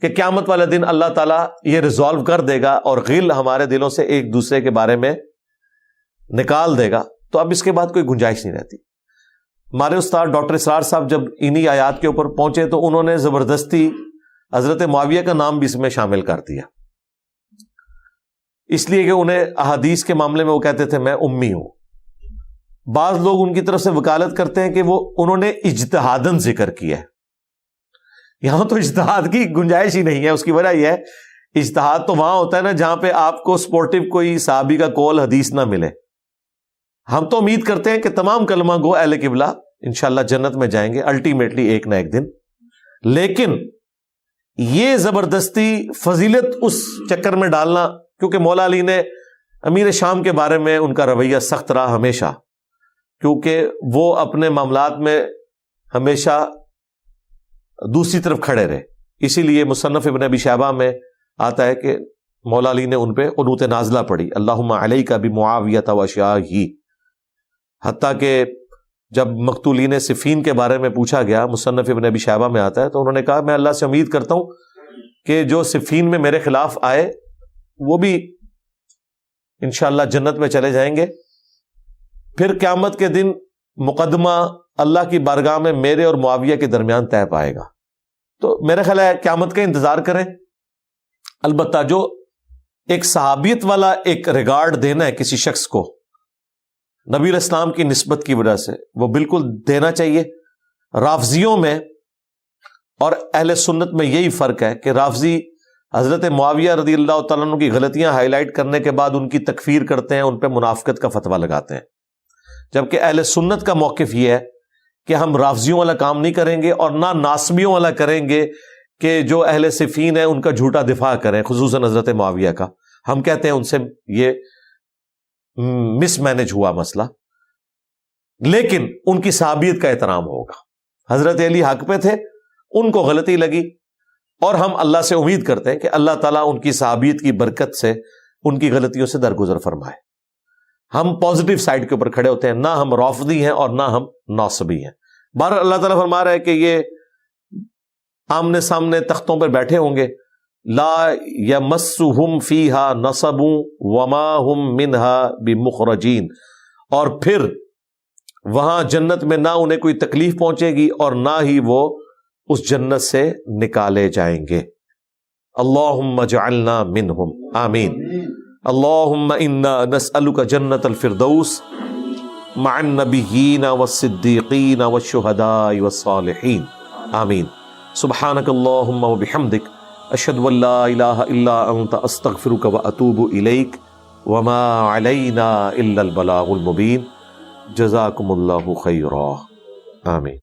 کہ قیامت والے دن اللہ تعالیٰ یہ ریزالو کر دے گا اور غل ہمارے دلوں سے ایک دوسرے کے بارے میں نکال دے گا، تو اب اس کے بعد کوئی گنجائش نہیں رہتی۔ ہمارے استاد ڈاکٹر اسرار صاحب جب انہی آیات کے اوپر پہنچے تو انہوں نے زبردستی حضرت معاویہ کا نام بھی اس میں شامل کر دیا، اس لیے کہ انہیں احادیث کے معاملے میں وہ کہتے تھے میں امی ہوں۔ بعض لوگ ان کی طرف سے وکالت کرتے ہیں کہ وہ انہوں نے اجتہاداً ذکر کیا ہے، یہاں تو اجتہاد کی گنجائش ہی نہیں ہے۔ اس کی وجہ یہ ہے اجتہاد تو وہاں ہوتا ہے نا جہاں پہ آپ کو سپورٹو کوئی صحابی کا قول حدیث نہ ملے۔ ہم تو امید کرتے ہیں کہ تمام کلمہ گو اہل قبلہ انشاءاللہ جنت میں جائیں گے الٹیمیٹلی ایک نہ ایک دن، لیکن یہ زبردستی فضیلت اس چکر میں ڈالنا، کیونکہ مولا علی نے امیر شام کے بارے میں ان کا رویہ سخت رہا ہمیشہ، کیونکہ وہ اپنے معاملات میں ہمیشہ دوسری طرف کھڑے رہے، اسی لیے مصنف ابن ابی شیبہ میں آتا ہے کہ مولا علی نے ان پہ قنوت نازلہ پڑھی، اللہم علیک بمعاویہ واشیاعہ، حتیٰ کہ جب مقتولین صفین کے بارے میں پوچھا گیا، مصنف ابن ابی شیبہ میں آتا ہے، تو انہوں نے کہا میں اللہ سے امید کرتا ہوں کہ جو صفین میں میرے خلاف آئے وہ بھی انشاءاللہ جنت میں چلے جائیں گے، پھر قیامت کے دن مقدمہ اللہ کی بارگاہ میں میرے اور معاویہ کے درمیان طے پائے گا۔ تو میرا خیال ہے قیامت کا انتظار کریں۔ البتہ جو ایک صحابیت والا ایک ریگارڈ دینا ہے کسی شخص کو نبی علیہ السلام کی نسبت کی وجہ سے، وہ بالکل دینا چاہیے۔ رافضیوں میں اور اہل سنت میں یہی فرق ہے کہ رافضی حضرت معاویہ رضی اللہ تعالیٰ عنہ کی غلطیاں ہائی لائٹ کرنے کے بعد ان کی تکفیر کرتے ہیں، ان پہ منافقت کا فتویٰ لگاتے ہیں، جبکہ اہل سنت کا موقف یہ ہے کہ ہم رافضیوں والا کام نہیں کریں گے اور نہ ناسبیوں والا کریں گے کہ جو اہل صفین ہیں ان کا جھوٹا دفاع کریں، خصوصاً حضرت معاویہ کا۔ ہم کہتے ہیں ان سے یہ مس مینج ہوا مسئلہ، لیکن ان کی صحابیت کا احترام ہوگا۔ حضرت علی حق پہ تھے، ان کو غلطی لگی، اور ہم اللہ سے امید کرتے ہیں کہ اللہ تعالیٰ ان کی صحابیت کی برکت سے ان کی غلطیوں سے درگزر فرمائے۔ ہم پازیٹیو سائڈ کے اوپر کھڑے ہوتے ہیں، نہ ہم رافضی ہیں اور نہ ہم ناصبی ہیں۔ بہرحال اللہ تعالیٰ فرما رہا ہے کہ یہ آمنے سامنے تختوں پر بیٹھے ہوں گے، لا یمسہم فیہا نصب وما ہم منہا بمخرجین، اور پھر وہاں جنت میں نہ انہیں کوئی تکلیف پہنچے گی اور نہ ہی وہ اس جنت سے نکالے جائیں گے۔ اللہم اجعلنا منہم، آمین۔ اللہم انا نسألک جنت الفردوس مع النبیین والصدیقین والشہداء والصالحین، آمین۔ سبحانک اللہم وبحمدک، اشہد ان لا الہ الا انت، استغفرک واتوب الیک، وما علینا الا البلاغ المبین۔ جزاکم اللہ خیرا، آمین۔